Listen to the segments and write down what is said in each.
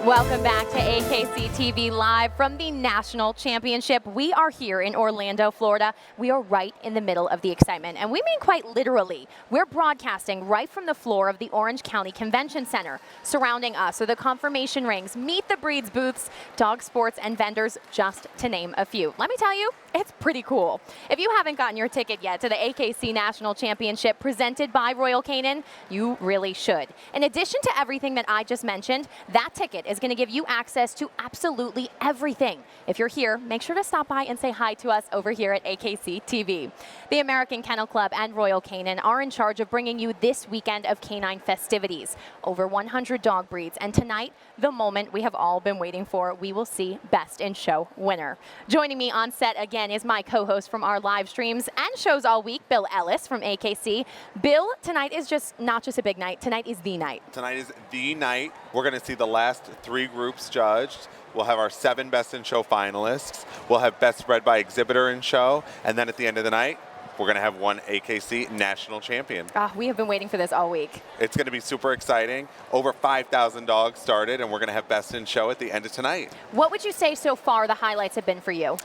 Welcome back to AKC TV Live from the National Championship. We are here in Orlando, Florida. We are right in the middle of the excitement, and we mean quite literally. We're broadcasting right from the floor of the Orange County Convention Center. Surrounding us are the confirmation rings, meet the breeds booths, dog sports, and vendors, just to name a few. Let me tell you, it's pretty cool. If you haven't gotten your ticket yet to the AKC National Championship presented by Royal Canin, you really should. In addition to everything that I just mentioned, that ticket is going to give you access to absolutely everything. If you're here, make sure to stop by and say hi to us over here at AKC TV. The American Kennel Club and Royal Canin are in charge of bringing you this weekend of canine festivities. Over 100 dog breeds, and tonight, the moment we have all been waiting for, we will see Best in Show winner. Joining me on set again is my co-host from our live streams and shows all week, Bill Ellis from AKC. Bill, tonight is not just a big night, tonight is the night. Tonight is the night. We're going to see the last 3 groups judged. We'll have our 7 Best in Show finalists. We'll have Best Bred by Exhibitor in Show. And then at the end of the night, we're going to have one AKC National Champion. We have been waiting for this all week. It's going to be super exciting. Over 5,000 dogs started, and we're going to have Best in Show at the end of tonight. What would you say so far the highlights have been for you?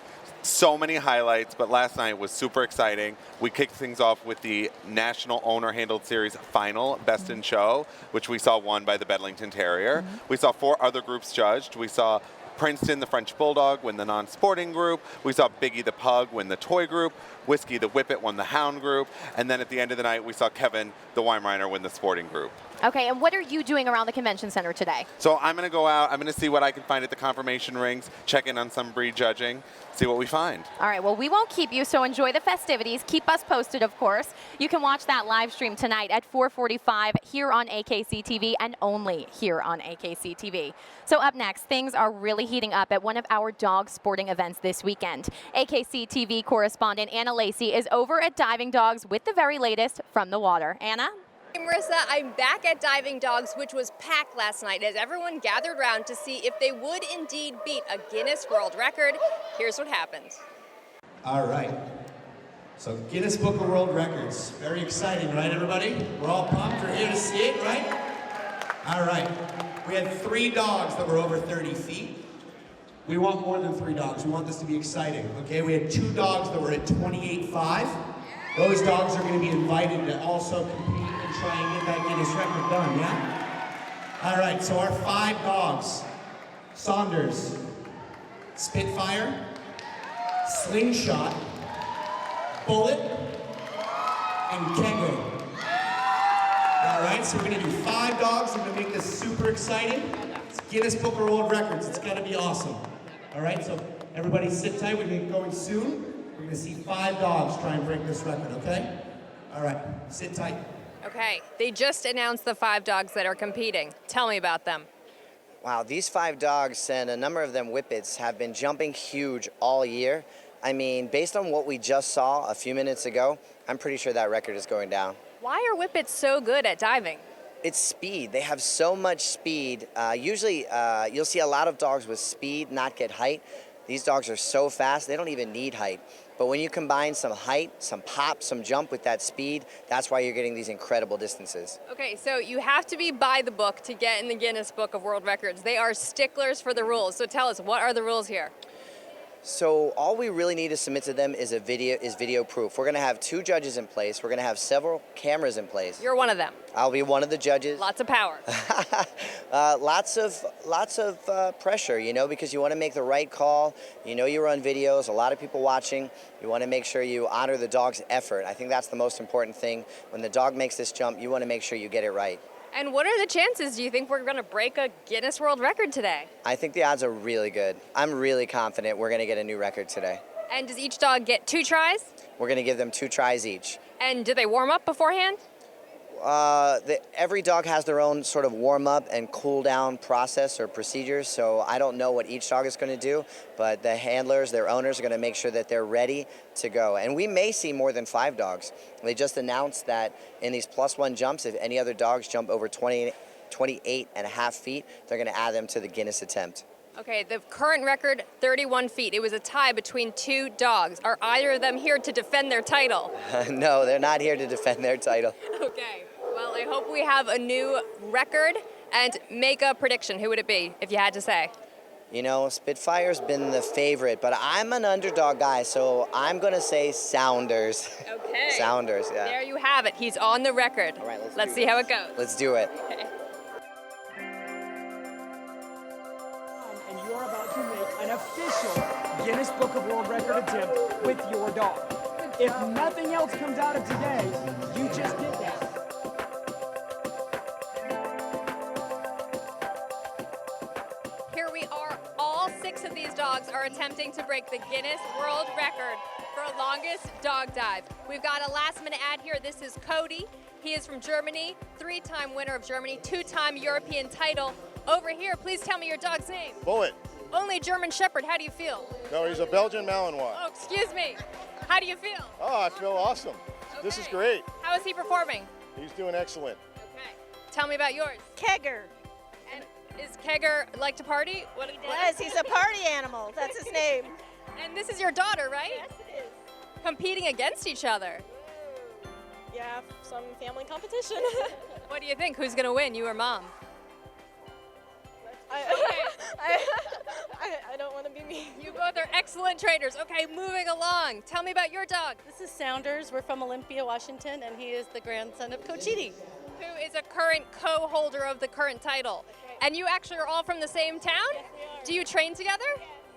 So many highlights, but last night was super exciting. We kicked things off with the National Owner Handled Series final, Best in Show, which we saw won by the Bedlington Terrier. We saw 4 other groups judged. We saw Princeton, the French Bulldog, win the non-sporting group. We saw Biggie the Pug win the toy group. Whiskey the Whippet won the hound group. And then at the end of the night, we saw Kevin the Weimaraner win the sporting group. Okay, and what are you doing around the convention center today? So I'm going to go out. I'm going to see what I can find at the confirmation rings, check in on some breed judging, see what we find. All right, well, we won't keep you, so enjoy the festivities. Keep us posted, of course. You can watch that live stream tonight at 4:45 here on AKC TV and only here on AKC TV. So up next, things are really heating up at one of our dog sporting events this weekend. AKC TV correspondent Anna Lacey is over at Diving Dogs with the very latest from the water. Anna? Hey Marissa, I'm back at Diving Dogs, which was packed last night as everyone gathered around to see if they would indeed beat a Guinness World Record. Here's what happened. All right. So Guinness Book of World Records. Very exciting, right, everybody? We're all pumped. We're here to see it, right? All right. We had 3 dogs that were over 30 feet. We want more than 3 dogs. We want this to be exciting, okay? We had 2 dogs that were at 28.5. Those dogs are going to be invited to also compete and try and get that Guinness record done, yeah? All right, so our 5 dogs, Saunders, Spitfire, Slingshot, Bullet, and Kego. All right, so we're going to do 5 dogs. We're going to make this super exciting. It's Guinness Book of World Records. It's going to be awesome. All right, so everybody sit tight. We're going to get going soon. We're going to see 5 dogs try and break this record, okay? All right, sit tight. Okay, they just announced the 5 dogs that are competing. Tell me about them. Wow, these 5 dogs and a number of them whippets have been jumping huge all year. I mean, based on what we just saw a few minutes ago, I'm pretty sure that record is going down. Why are whippets so good at diving? It's speed. They have so much speed. Usually, you'll see a lot of dogs with speed not get height. These dogs are so fast, they don't even need height. But when you combine some height, some pop, some jump with that speed, that's why you're getting these incredible distances. Okay, so you have to be by the book to get in the Guinness Book of World Records. They are sticklers for the rules. So tell us, what are the rules here? So all we really need to submit to them is video proof. We're going to have 2 judges in place. We're going to have several cameras in place. You're one of them. I'll be one of the judges. Lots of power. Lots of pressure, you know, because you want to make the right call. You know you're on videos, a lot of people watching. You want to make sure you honor the dog's effort. I think that's the most important thing. When the dog makes this jump, you want to make sure you get it right. And what are the chances, do you think, we're going to break a Guinness World Record today? I think the odds are really good. I'm really confident we're going to get a new record today. And does each dog get 2 tries? We're going to give them 2 tries each. And do they warm up beforehand? Every dog has their own sort of warm-up and cool-down process or procedures, so I don't know what each dog is going to do, but the handlers, their owners, are going to make sure that they're ready to go. And we may see more than 5 dogs. They just announced that in these +1 jumps, if any other dogs jump over 28.5 feet, they're going to add them to the Guinness attempt. Okay, the current record, 31 feet. It was a tie between 2 dogs. Are either of them here to defend their title? No, they're not here to defend their title. Okay, well, I hope we have a new record And make a prediction. Who would it be if you had to say? You know, Spitfire's been the favorite, but I'm an underdog guy, so I'm going to say Sounders. Okay. Sounders, yeah. There you have it. He's on the record. All right, let's see how it goes. Let's do it. Okay. And you're about to make an official Guinness Book of World Record attempt with your dog. If nothing else comes out of today, you just did that. Here we are. All 6 of these dogs are attempting to break the Guinness World Record for longest dog dive. We've got a last-minute ad here. This is Cody. He is from Germany, 3-time winner of Germany, 2-time European title. Over here, please tell me your dog's name. Bullet. Only German Shepherd. How do you feel? No, he's a Belgian Malinois. Oh, excuse me. How do you feel? Oh, I feel awesome. This is Okay. great. How is he performing? He's doing excellent. Okay. Tell me about yours. Kegger. And is Kegger like to party? What Yes, he's a party animal. That's his name. And this is your daughter, right? Yes, it is. Competing against each other. Yeah, some family competition. What do you think? Who's going to win, you or mom? I don't want to be me. You both are excellent trainers. Okay, moving along. Tell me about your dog, This is Sounders. We're from Olympia, Washington, and he is the grandson of Coach Edie. who is a current co-holder of the current title. And you actually are all from the same town? Yes, we are. Do you train together?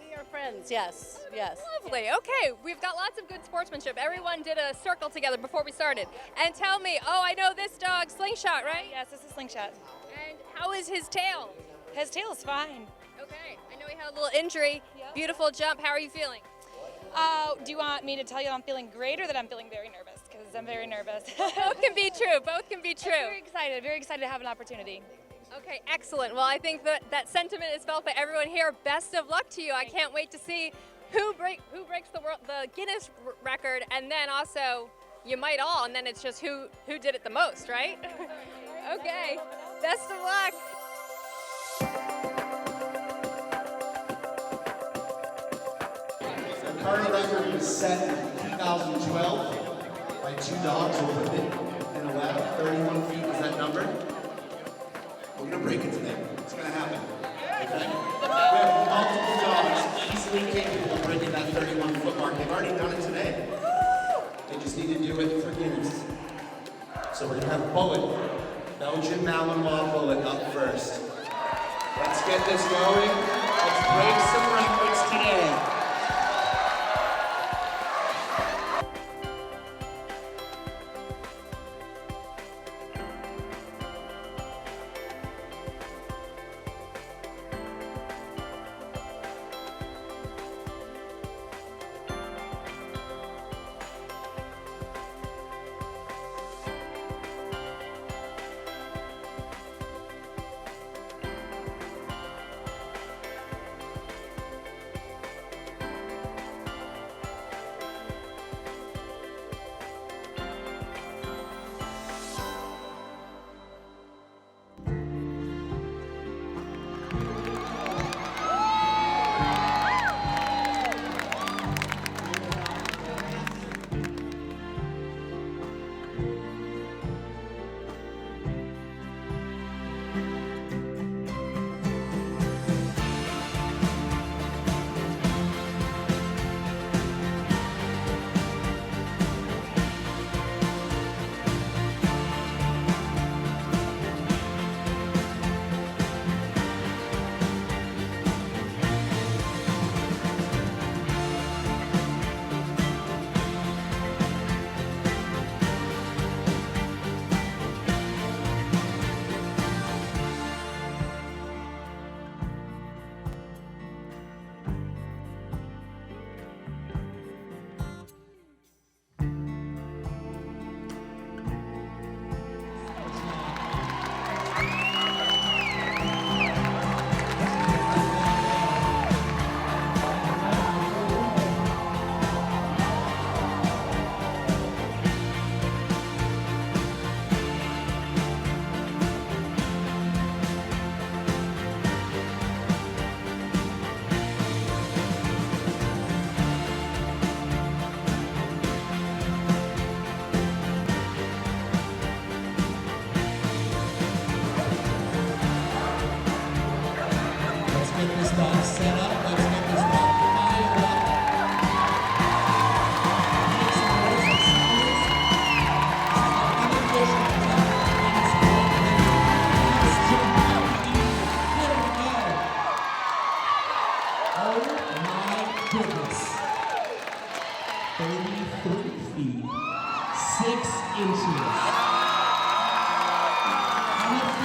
We are friends, yes, yes. Lovely. Okay, we've got lots of good sportsmanship. Everyone did a circle together before we started. And tell me, oh, I know this dog, Slingshot, right? Yes, this is Slingshot. And how is his tail? His tail is fine. Okay, I know he had a little injury. Beautiful jump. How are you feeling? Do you want me to tell you I'm feeling great or that I'm feeling very nervous? Because I'm very nervous. Both can be true. Both can be true. Very excited to have an opportunity. Okay, excellent. Well, I think that sentiment is felt by everyone here. Best of luck to you. I can't wait to see who breaks the Guinness record, and then also you might all, and then it's just who did it the most, right? Okay. Best of luck. The current record was set in 2012 by 2 dogs over in a lab. 31 feet was that number. We're gonna break it today. It's gonna happen. Okay? We have multiple dogs easily capable of breaking that 31-foot mark. They've already done it today. They just need to do it for Guinness. So we're gonna have Bullet, Belgian Malinois Bullet up first. Let's get this going. Let's break some records today.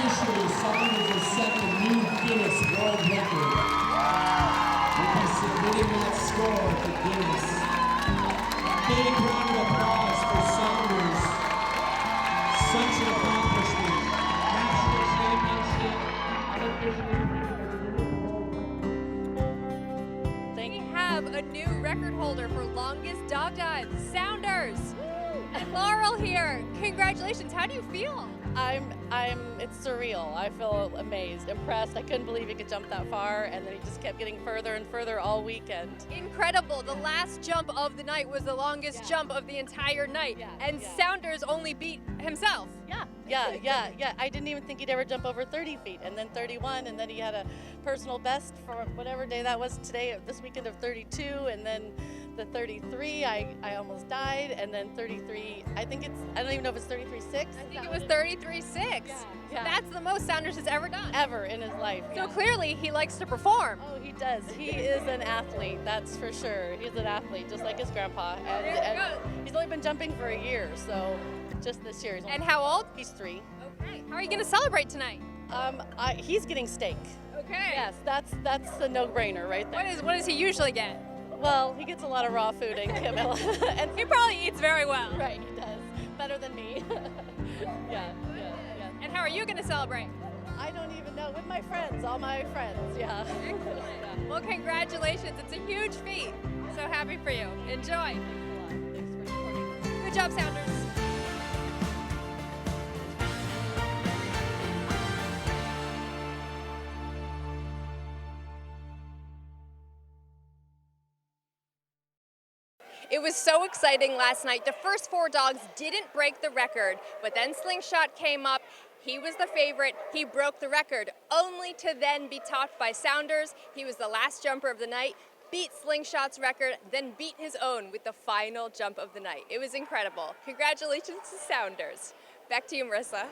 officially, Saunders has set the new Guinness World Record. We'll be submitting that score to Guinness. Big round of applause for Saunders. Such an accomplishment. National championship, unofficially We have a new record holder for longest dog dive, Sounders. And Laurel here. Congratulations. How do you feel? It's surreal. I feel amazed, impressed. I couldn't believe he could jump that far, and then he just kept getting further and further all weekend. Incredible. The last jump of the night was the longest jump of the entire night. And Sounders only beat himself. Yeah. I didn't even think he'd ever jump over 30 feet, and then 31, and then he had a personal best for whatever day that was today, this weekend of 32, and then the 33, I almost died, and then 33, I don't even know if it's 33.6. I think it was 33.6. Yeah. That's the most Sounders has ever done. Ever in his life. So clearly he likes to perform. Oh, he does. He is an athlete, that's for sure. He's an athlete, just like his grandpa. And he's only been jumping for a year, so just this year. And how old? He's 3. Okay. How are you going to celebrate tonight? He's getting steak. Okay. Yes, that's a no-brainer right there. What does he usually get? Well, he gets a lot of raw food in Camilla. And he probably eats very well. Right, he does. Better than me. Yeah. And how are you going to celebrate? I don't even know. With my friends, all my friends, yeah. Excellent. Well, congratulations. It's a huge feat. So happy for you. Enjoy. Thanks for supporting. Good job, Sounders. It was so exciting last night. The first 4 dogs didn't break the record, but then Slingshot came up. He was the favorite. He broke the record, only to then be topped by Sounders. He was the last jumper of the night, beat Slingshot's record, then beat his own with the final jump of the night. It was incredible. Congratulations to Sounders. Back to you, Marissa.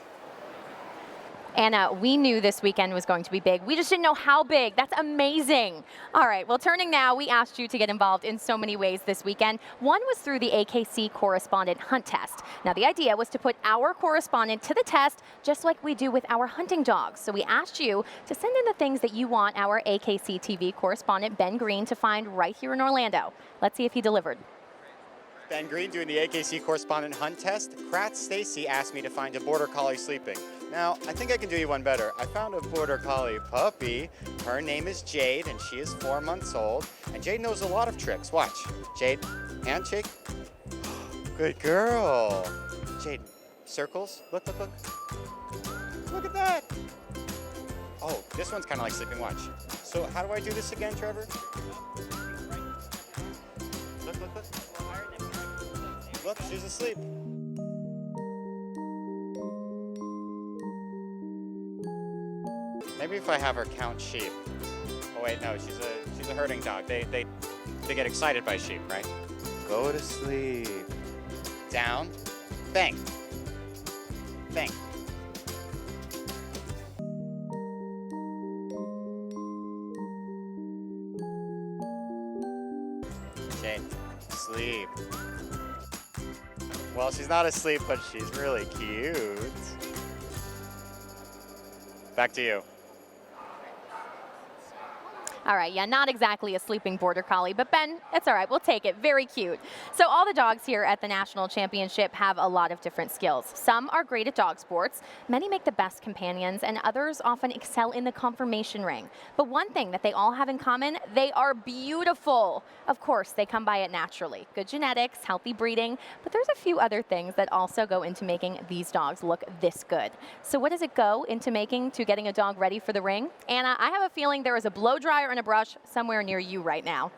Anna, we knew this weekend was going to be big. We just didn't know how big. That's amazing. All right, well, turning now, we asked you to get involved in so many ways this weekend. One was through the AKC Correspondent Hunt Test. Now, the idea was to put our correspondent to the test, just like we do with our hunting dogs. So we asked you to send in the things that you want our AKC TV correspondent, Ben Green, to find right here in Orlando. Let's see if he delivered. Ben Green doing the AKC Correspondent Hunt Test. Kratz Stacy asked me to find a Border Collie sleeping. Now, I think I can do you one better. I found a Border Collie puppy. Her name is Jade, and she is 4 months old. And Jade knows a lot of tricks. Watch. Jade, handshake. Good girl. Jade, circles. Look. Look at that. Oh, this one's kind of like sleeping. Watch. So how do I do this again, Trevor? Look. Look, she's asleep. Maybe if I have her count sheep. Oh wait, no, she's a herding dog. They get excited by sheep, right? Go to sleep. Down. Bang. Bang. Jade, sleep. Well, she's not asleep, but she's really cute. Back to you. All right, yeah, not exactly a sleeping Border Collie, but Ben, it's all right, we'll take it. Very cute. So all the dogs here at the National Championship have a lot of different skills. Some are great at dog sports, many make the best companions, and others often excel in the conformation ring. But one thing that they all have in common, they are beautiful. Of course, they come by it naturally. Good genetics, healthy breeding, but there's a few other things that also go into making these dogs look this good. So what does it go into making to getting a dog ready for the ring? Anna, I have a feeling there is a blow dryer and a brush somewhere near you right now.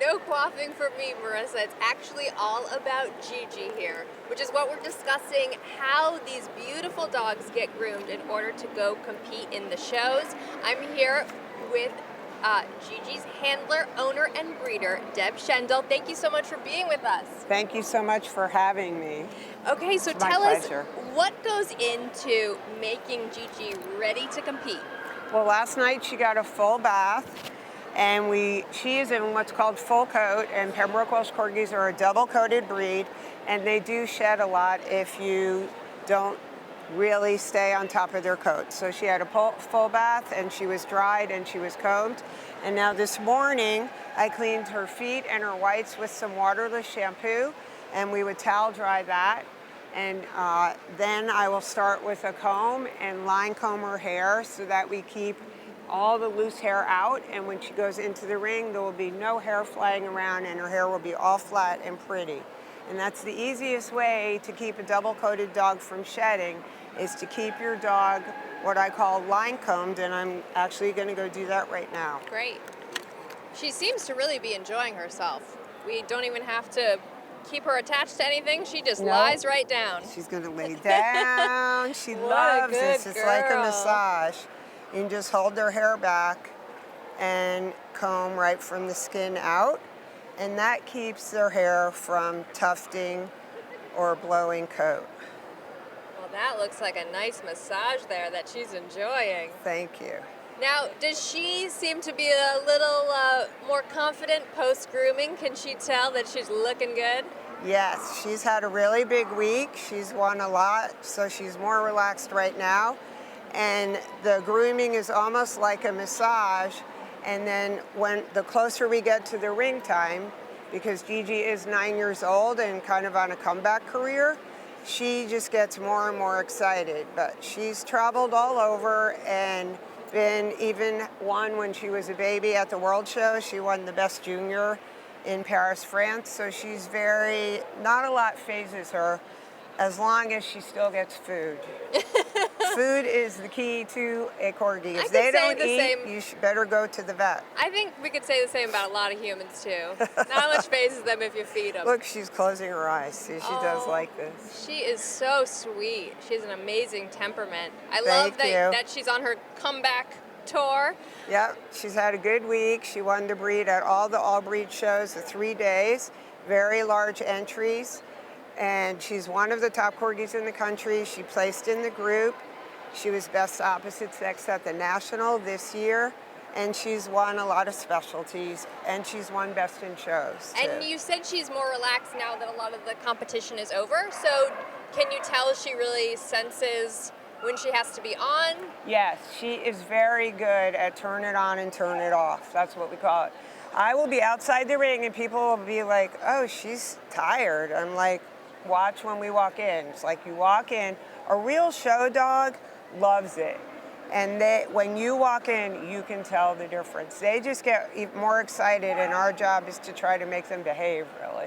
No quaffing for me, Marissa. It's actually all about Gigi here, which is what we're discussing, how these beautiful dogs get groomed in order to go compete in the shows. I'm here with Gigi's handler, owner, and breeder, Deb Schendel. Thank you so much for being with us. Thank you so much for having me. Okay, so It's my tell us pleasure. what goes into making Gigi ready to compete. Well, last night she got a full bath. And she is in what's called full coat, and Pembroke Welsh Corgis are a double-coated breed, and they do shed a lot if you don't really stay on top of their coat. So she had a full bath, and she was dried, and she was combed. And now this morning, I cleaned her feet and her whites with some waterless shampoo, and we would towel dry that. And then I will start with a comb and line comb her hair so that we keep all the loose hair out, and when she goes into the ring, there will be no hair flying around, and her hair will be all flat and pretty. And that's the easiest way to keep a double-coated dog from shedding, is to keep your dog what I call line combed, and I'm actually going to go do that right now. Great. She seems to really be enjoying herself. We don't even have to keep her attached to anything. She just lies right down. She's going to lay down. She loves this. It's like a massage. You can just hold their hair back and comb right from the skin out, and that keeps their hair from tufting or blowing coat. Well, that looks like a nice massage there that she's enjoying. Thank you. Now, does she seem to be a little more confident post-grooming? Can she tell that she's looking good? Yes, she's had a really big week. She's won a lot, so she's more relaxed right now. And the grooming is almost like a massage. And then when the closer we get to the ring time, because Gigi is 9 years old and kind of on a comeback career, she just gets more and more excited. But she's traveled all over and been even won when she was a baby at the World Show. She won the Best Junior in Paris, France. So she's not a lot phases her as long as she still gets food. Food is the key to a corgi. If they don't eat, you better go to the vet. I think we could say the same about a lot of humans too. Not much phases them if you feed them. Look, she's closing her eyes. See, she does like this. She is so sweet. She has an amazing temperament. I love that she's on her comeback tour. Yep, she's had a good week. She won the breed at all the all-breed shows the 3 days. Very large entries. And she's one of the top corgis in the country. She placed in the group. She was best opposite sex at the National this year. And she's won a lot of specialties. And she's won best in shows, too. And you said she's more relaxed now that a lot of the competition is over. So can you tell she really senses when she has to be on? Yes, she is very good at turn it on and turn it off. That's what we call it. I will be outside the ring and people will be like, oh, she's tired. I'm like, watch when we walk in. It's like you walk in, a real show dog loves it. And when you walk in, you can tell the difference. They just get more excited, and our job is to try to make them behave, really.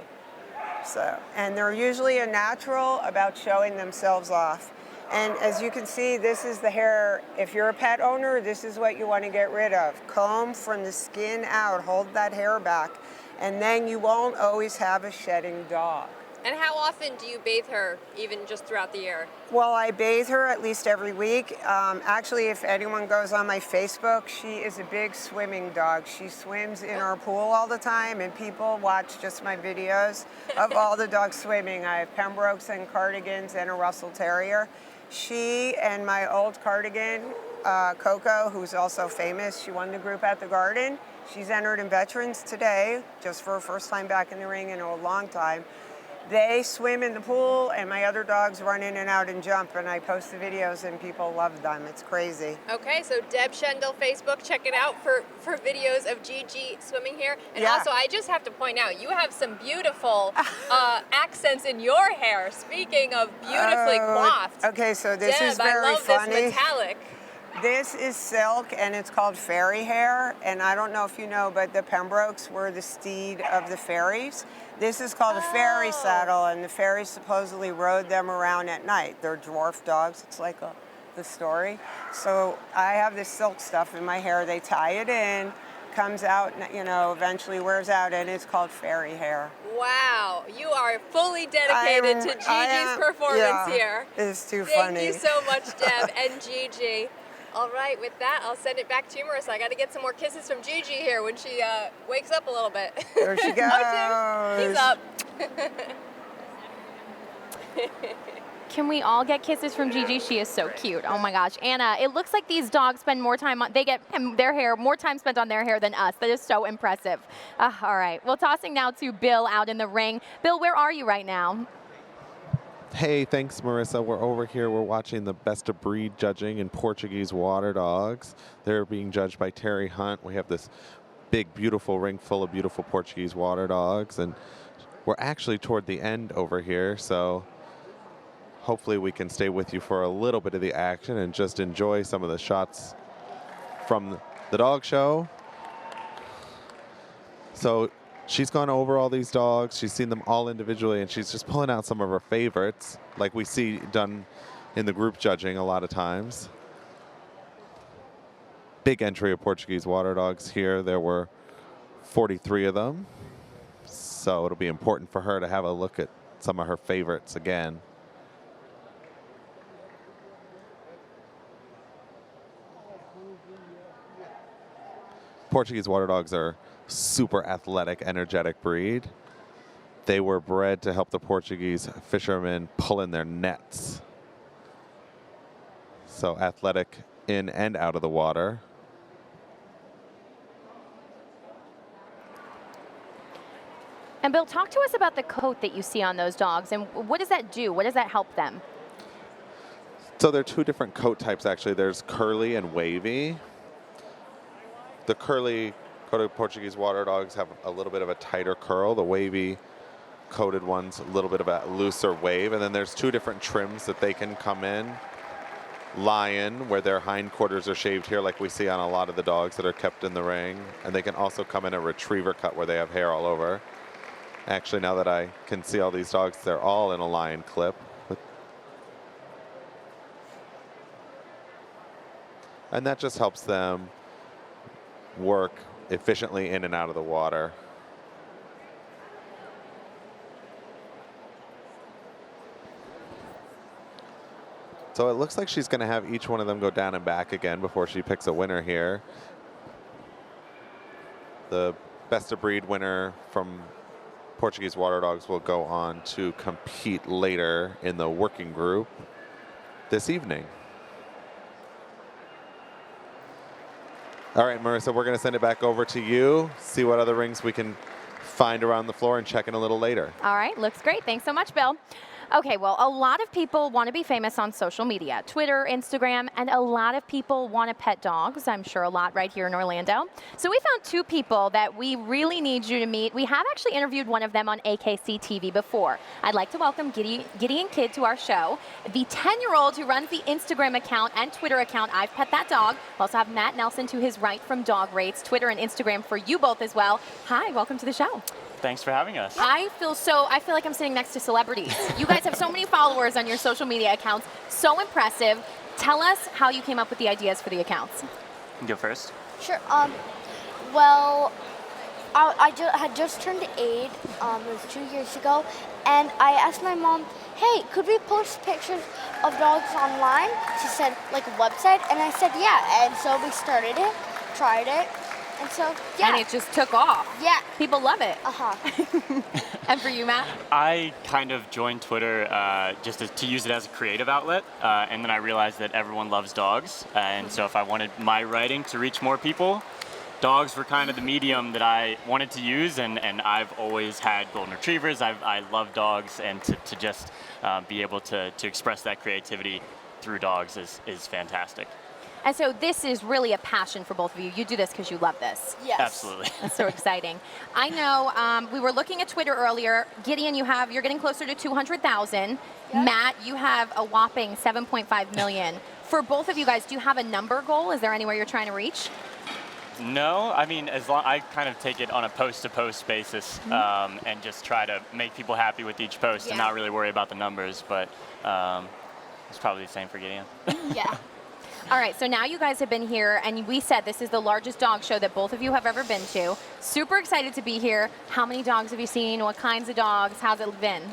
So, and they're usually a natural about showing themselves off. And as you can see, this is the hair. If you're a pet owner, this is what you want to get rid of. Comb from the skin out, hold that hair back, and then you won't always have a shedding dog. And how often do you bathe her, even just throughout the year? Well, I bathe her at least every week. Actually, if anyone goes on my Facebook, she is a big swimming dog. She swims in our pool all the time, and people watch just my videos of all the dogs swimming. I have Pembrokes and Cardigans and a Russell Terrier. She and my old Cardigan, Coco, who's also famous, she won the group at the Garden. She's entered in Veterans today, just for her first time back in the ring in a long time. They swim in the pool, and my other dogs run in and out and jump, and I post the videos, and people love them. It's crazy. Okay, so Deb Schendel Facebook, check it out for videos of Gigi swimming here. And Yeah. also, I just have to point out, you have some beautiful accents in your hair. Speaking of beautifully coiffed. Okay, so this Deb, is very I love funny. this metallic. This is silk, and it's called fairy hair. And I don't know if you know, but the Pembrokes were the steed of the fairies. This is called a fairy saddle, and the fairies supposedly rode them around at night. They're dwarf dogs. It's like the story. So I have this silk stuff in my hair. They tie it in, comes out, eventually wears out, and it's called fairy hair. Wow, you are fully dedicated to Gigi's performance here. It's too funny. Thank you so much, Deb and Gigi. All right, with that, I'll send it back to you, Marissa. I got to get some more kisses from Gigi here when she wakes up a little bit. There she goes. Oh, Tim, he's up. Can we all get kisses from Gigi? She is so cute. Oh my gosh. Anna, it looks like these dogs spend more time on, they get more time spent on their hair than us. That is so impressive. All right. Well, tossing now to Bill out in the ring. Bill, where are you right now? Hey, thanks, Marissa. We're over here. We're watching the best of breed judging in Portuguese water dogs. They're being judged by Terry Hunt. We have this big, beautiful ring full of beautiful Portuguese water dogs, and we're actually toward the end over here, so hopefully we can stay with you for a little bit of the action and just enjoy some of the shots from the dog show. So she's gone over all these dogs. She's seen them all individually, and she's just pulling out some of her favorites, like we see done in the group judging a lot of times. Big entry of Portuguese water dogs here. There were 43 of them. So it'll be important for her to have a look at some of her favorites again. Portuguese water dogs are super athletic, energetic breed. They were bred to help the Portuguese fishermen pull in their nets. So athletic in and out of the water. And Bill, talk to us about the coat that you see on those dogs, and what does that do? What does that help them? So there are two different coat types, actually. There's curly and wavy. The curly coated Portuguese water dogs have a little bit of a tighter curl. The wavy coated ones, a little bit of a looser wave. And then there's two different trims that they can come in. Lion, where their hindquarters are shaved here, like we see on a lot of the dogs that are kept in the ring. And they can also come in a retriever cut where they have hair all over. Actually, now that I can see all these dogs, they're all in a lion clip. And that just helps them work efficiently in and out of the water. So it looks like she's going to have each one of them go down and back again before she picks a winner here. The best of breed winner from Portuguese water dogs will go on to compete later in the working group this evening. All right, Marissa, we're going to send it back over to you, see what other rings we can find around the floor and check in a little later. All right, looks great. Thanks so much, Bill. Okay, well, a lot of people want to be famous on social media, Twitter, Instagram, and a lot of people want to pet dogs. I'm sure a lot right here in Orlando. So we found two people that we really need you to meet. We have actually interviewed one of them on AKC TV before. I'd like to welcome Gideon Kidd to our show, the 10-year-old who runs the Instagram account and Twitter account, I've Pet That Dog. We also have Matt Nelson to his right from Dog Rates, Twitter and Instagram for you both as well. Hi, welcome to the show. Thanks for having us. I feel like I'm sitting next to celebrities. You guys have so many followers on your social media accounts. So impressive. Tell us how you came up with the ideas for the accounts. You can go first. Sure. Well, I had just turned 8, it was 2 years ago, and I asked my mom, hey, could we post pictures of dogs online? She said, like a website, and I said, yeah, and so we started it, tried it, and so, yeah. And it just took off. Yeah. People love it. Uh-huh. And for you, Matt? I kind of joined Twitter just to use it as a creative outlet, and then I realized that everyone loves dogs, and so if I wanted my writing to reach more people, dogs were kind of the medium that I wanted to use, and I've always had golden retrievers. I love dogs, and to just be able to express that creativity through dogs is fantastic. And so this is really a passion for both of you. You do this because you love this. Yes. Absolutely. That's so exciting. I know we were looking at Twitter earlier. Gideon, you're getting closer to 200,000. Yeah. Matt, you have a whopping 7.5 million. For both of you guys, do you have a number goal? Is there anywhere you're trying to reach? No, I mean, I kind of take it on a post-to-post basis, and just try to make people happy with each post and not really worry about the numbers, but it's probably the same for Gideon. Yeah. All right, so now you guys have been here, and we said this is the largest dog show that both of you have ever been to. Super excited to be here. How many dogs have you seen? What kinds of dogs? How's it been?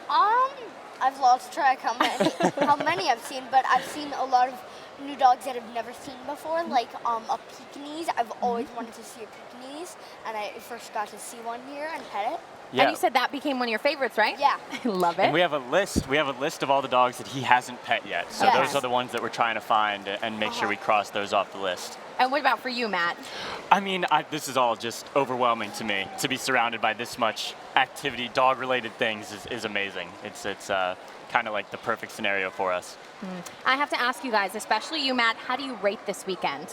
I've lost track how many I've seen, but I've seen a lot of new dogs that I've never seen before, like a Pekingese. I've always wanted to see a Pekingese, and I first got to see one here and pet it. Yeah. And you said that became one of your favorites, right? Yeah. I love it. And we have a list. We have a list of all the dogs that he hasn't pet yet. So Yes. those are the ones that we're trying to find and make sure we cross those off the list. And what about for you, Matt? I mean, this is all just overwhelming to me. To be surrounded by this much activity, dog-related things is amazing. It's kind of like the perfect scenario for us. I have to ask you guys, especially you, Matt, how do you rate this weekend?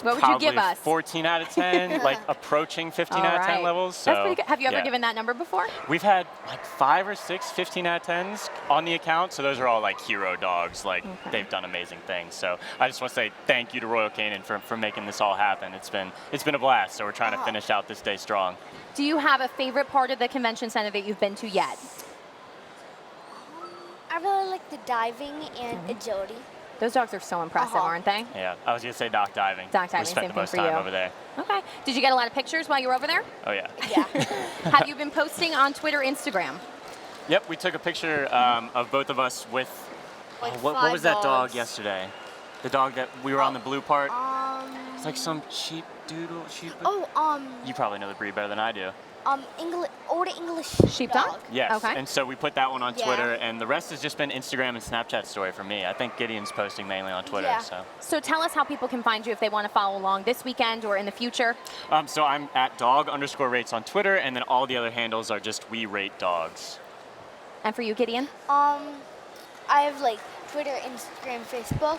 What would Probably you give us? 14 out of 10, like approaching 15 out of 10 levels. So, That's pretty good. Have you ever yeah. given that number before? We've had like 5 or 6 15 out of 10s on the account, so those are all like hero dogs. Like they've done amazing things. So I just want to say thank you to Royal Canin for making this all happen. It's been a blast. So we're trying to finish out this day strong. Do you have a favorite part of the convention center that you've been to yet? I really like the diving and agility. Those dogs are so impressive, aren't they? Yeah, I was gonna say dock diving. Dock diving, We spent same the thing most for time you. over there. Okay. Did you get a lot of pictures while you were over there? Oh yeah. Yeah. Have you been posting on Twitter, Instagram? Yep, we took a picture of both of us with. Like what was that 5 dog dogs. yesterday? The dog that we were on the blue part. It's like some sheep. You probably know the breed better than I do. Old English sheepdog. Yes. Okay. And so we put that one on Yeah. Twitter, and the rest has just been Instagram and Snapchat story for me. I think Gideon's posting mainly on Twitter. Yeah. So tell us how people can find you if they want to follow along this weekend or in the future. So I'm at dog_rates on Twitter, and then all the other handles are just We Rate Dogs. And for you, Gideon? I have like Twitter, Instagram, Facebook,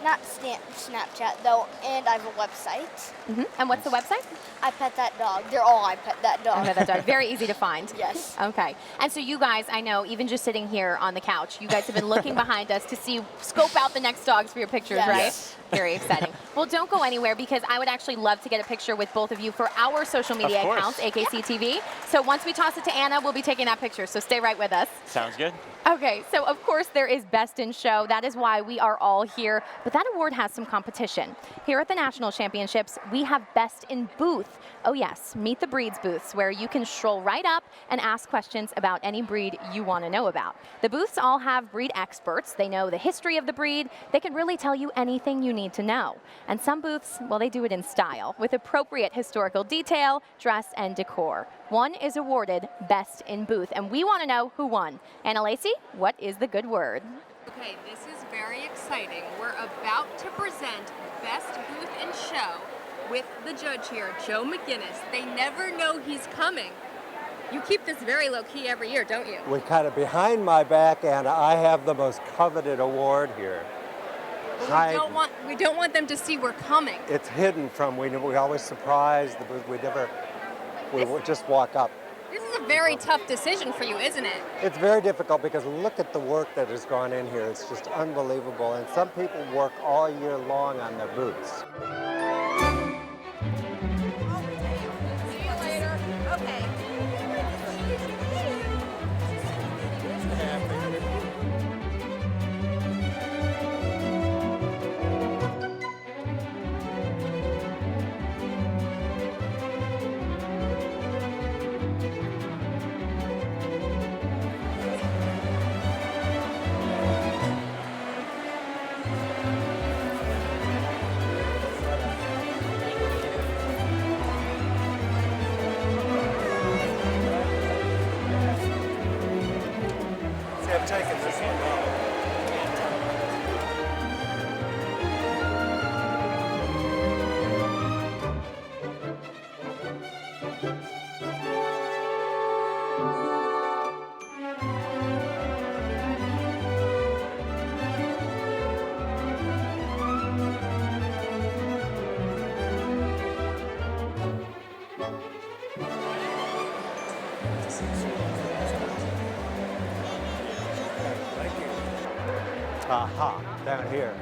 not Snapchat though, and I have a website. And what's the website? I Pet That Dog. They're all I Pet That Dog. Okay, that's right. Very easy to find. Yes. Okay. And so you guys, I know, even just sitting here on the couch, you guys have been looking behind us to scope out the next dogs for your pictures, Yes. right? Yes. Very exciting. Well, don't go anywhere because I would actually love to get a picture with both of you for our social media course. accounts, AKC TV. So once we toss it to Anna, we'll be taking that picture. So stay right with us. Sounds good. Okay, so of course there is Best in Show. That is why we are all here. But that award has some competition. Here at the National Championships, we have Best in Booth. Oh yes, Meet the Breeds booths, where you can stroll right up and ask questions about any breed you want to know about. The booths all have breed experts. They know the history of the breed. They can really tell you anything you need to know. And some booths, well, they do it in style, with appropriate historical detail, dress, and decor. One is awarded Best in Booth, and we want to know who won. Anna Lacey, what is the good word? Okay, this is very exciting. We're about to present Best Booth in Show with the judge here, Joe McGinnis. They never know he's coming. You keep this very low key every year, don't you? We're kind of behind my back, and I have the most coveted award here. But we don't want them to see we're coming. It's hidden from, we always surprise, we just walk up. This is a very tough decision for you, isn't it? It's very difficult because look at the work that has gone in here. It's just unbelievable, and some people work all year long on their boots. See you later. Okay. See, I've taken this one off. Aha, down here.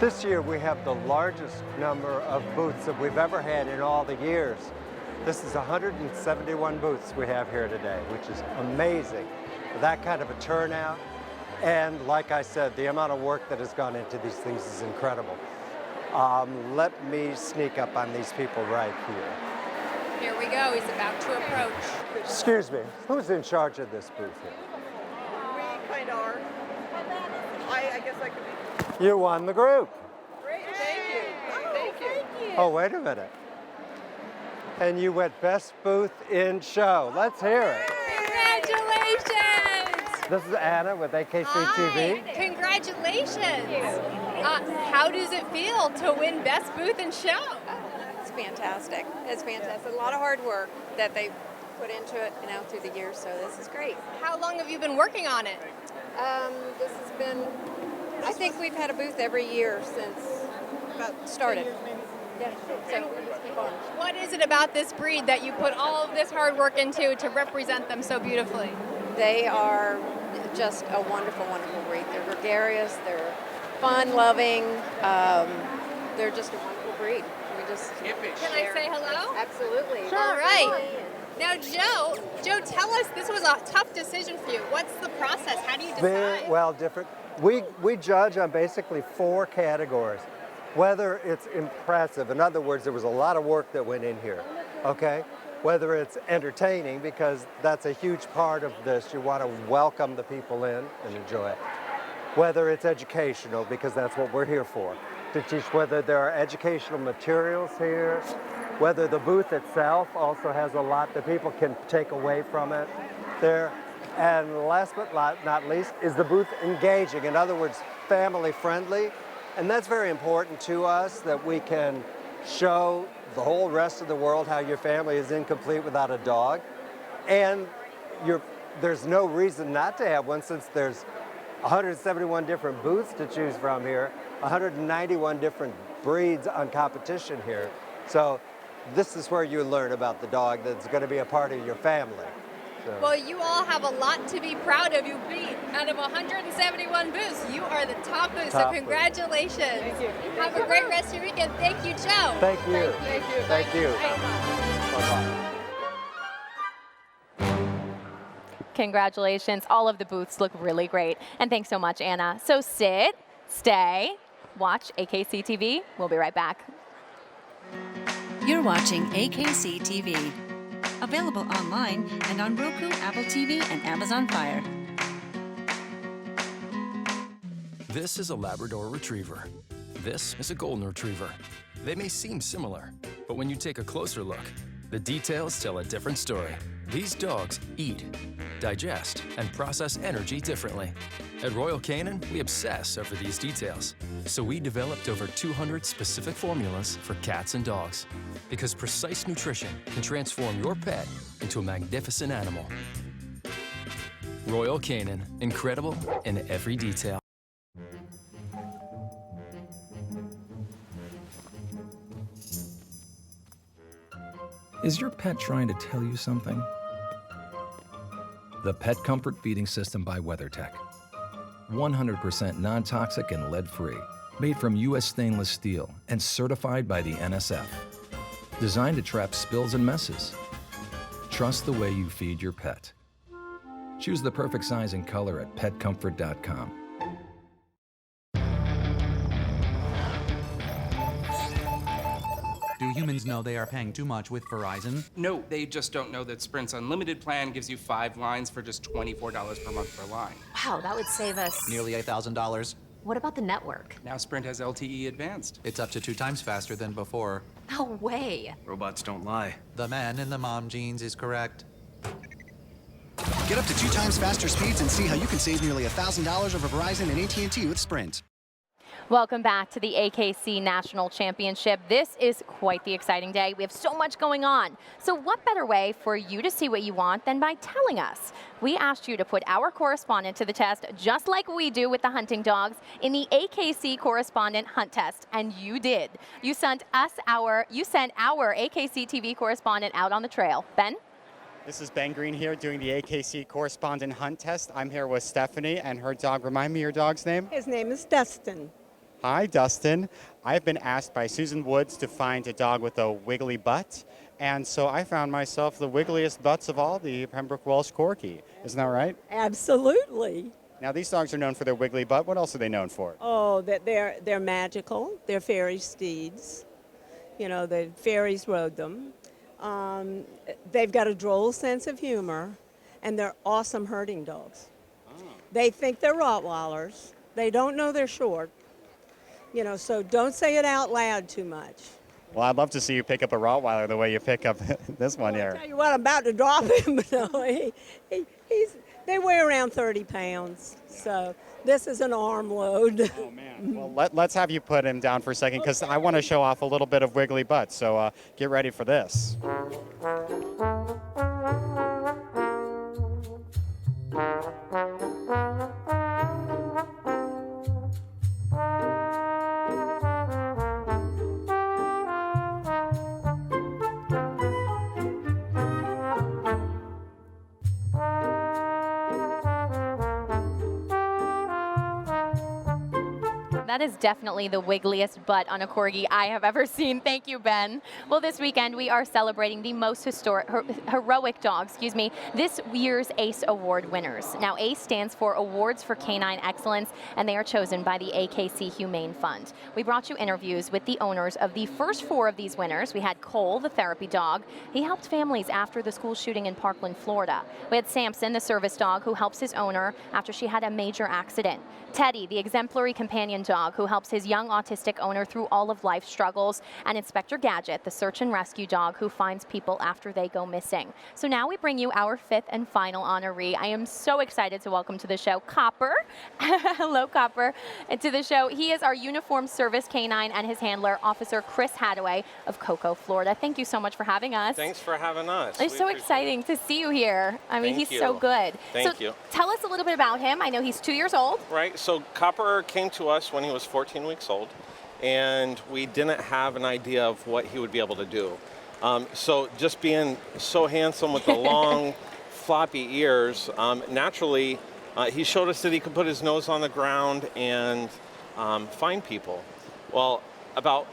This year we have the largest number of booths that we've ever had in all the years. This is 171 booths we have here today, which is amazing. That kind of a turnout. And like I said, the amount of work that has gone into these things is incredible. Let me sneak up on these people right here. Here we go. He's about to approach. Excuse me, who's in charge of this booth here? We kind of are. I guess I could be. You won the group. Great, thank you. Thank you. Oh, wait a minute. and you went Best Booth in Show. Let's hear it. Congratulations! This is Anna with AKC TV. Hi, congratulations! How does it feel to win Best Booth in Show? It's fantastic. It's fantastic. A lot of hard work that they put into it, you know, through the years. So this is great. How long have you been working on it? This has been. I think we've had a booth every year since about started. Yeah. So let's keep on. What is it about this breed that you put all of this hard work into to represent them so beautifully? They are just a wonderful, wonderful breed. They're gregarious. They're fun-loving. They're just a wonderful breed. We just Can I say hello? Absolutely. Sure. All right. Now, Joe, tell us, this was a tough decision for you. What's the process? How do you decide? Very well different. We judge on basically 4 categories. Whether it's impressive, in other words, there was a lot of work that went in here, okay? Whether it's entertaining, because that's a huge part of this. You want to welcome the people in and enjoy it. Whether it's educational, because that's what we're here for, to teach, whether there are educational materials here, whether the booth itself also has a lot that people can take away from it there. And last but not least is the booth engaging, in other words, family friendly. And that's very important to us, that we can show the whole rest of the world how your family is incomplete without a dog. And there's no reason not to have one, since there's 171 different booths to choose from here, 191 different breeds on competition here. So this is where you learn about the dog that's going to be a part of your family. So. Well, you all have a lot to be proud of. You beat out of 171 booths. You are the top booth, so congratulations. Thank you. Have a great rest of your weekend. Thank you, Joe. Thank you. Thank you. Thank you. Bye-bye. Congratulations. All of the booths look really great. And thanks so much, Anna. So sit, stay, watch AKC TV. We'll be right back. You're watching AKC TV. Available online and on Roku, Apple TV, and Amazon Fire. This is a Labrador Retriever. This is a Golden Retriever. They may seem similar, but when you take a closer look, the details tell a different story. These dogs eat, digest, and process energy differently. At Royal Canin, we obsess over these details. So we developed over 200 specific formulas for cats and dogs. Because precise nutrition can transform your pet into a magnificent animal. Royal Canin, incredible in every detail. Is your pet trying to tell you something? The Pet Comfort Feeding System by WeatherTech. 100% non-toxic and lead-free. Made from U.S. stainless steel and certified by the NSF. Designed to trap spills and messes. Trust the way you feed your pet. Choose the perfect size and color at petcomfort.com. Do humans know they are paying too much with Verizon? No, they just don't know that Sprint's unlimited plan gives you 5 lines for just $24 per month per line. Wow, that would save us nearly $1,000. What about the network? Now Sprint has LTE Advanced. It's up to 2 times faster than before. No way. Robots don't lie. The man in the mom jeans is correct. Get up to 2 times faster speeds and see how you can save nearly $1,000 over Verizon and AT&T with Sprint. Welcome back to the AKC National Championship. This is quite the exciting day. We have so much going on. So what better way for you to see what you want than by telling us? We asked you to put our correspondent to the test, just like we do with the hunting dogs, in the AKC Correspondent Hunt Test, and you did. You sent our AKC TV correspondent out on the trail. Ben? This is Ben Green here doing the AKC Correspondent Hunt Test. I'm here with Stephanie and her dog. Remind me your dog's name? His name is Dustin. Hi, Dustin. I've been asked by Susan Woods to find a dog with a wiggly butt, and so I found myself the wiggliest butts of all, the Pembroke Welsh Corgi. Isn't that right? Absolutely. Now, these dogs are known for their wiggly butt. What else are they known for? Oh, that they're magical. They're fairy steeds. You know, the fairies rode them. They've got a droll sense of humor, and they're awesome herding dogs. Oh. They think they're Rottweilers. They don't know they're short. You know, so don't say it out loud too much. Well, I'd love to see you pick up a Rottweiler the way you pick up this one here. Tell you what, I'm about to drop him. No, they weigh around 30 pounds, so this is an arm load. Oh, man. Well, let's have you put him down for a second because I want to show off a little bit of wiggly butt, so get ready for this. That is definitely the wiggliest butt on a Corgi I have ever seen. Thank you, Ben. Well, this weekend we are celebrating the most heroic dog, this year's ACE Award winners. Now, ACE stands for Awards for Canine Excellence, and they are chosen by the AKC Humane Fund. We brought you interviews with the owners of the first 4 of these winners. We had Cole, the therapy dog. He helped families after the school shooting in Parkland, Florida. We had Samson, the service dog, who helps his owner after she had a major accident. Teddy, the exemplary companion dog, who helps his young autistic owner through all of life's struggles, and Inspector Gadget, the search and rescue dog who finds people after they go missing. So now we bring you our 5th and final honoree. I am so excited to welcome to the show Copper. Hello, Copper. And to the show, he is our uniformed service canine and his handler, Officer Chris Hadaway of Cocoa, Florida. Thank you so much for having us. Thanks for having us. It's so exciting to see you here. I mean, Thank he's so you. good. Thank so you. Tell us a little bit about him. I know he's 2 years old. Right, so Copper came to us when he was 14 weeks old, and we didn't have an idea of what he would be able to do. So just being so handsome with the long, floppy ears, naturally, he showed us that he could put his nose on the ground and find people. Well,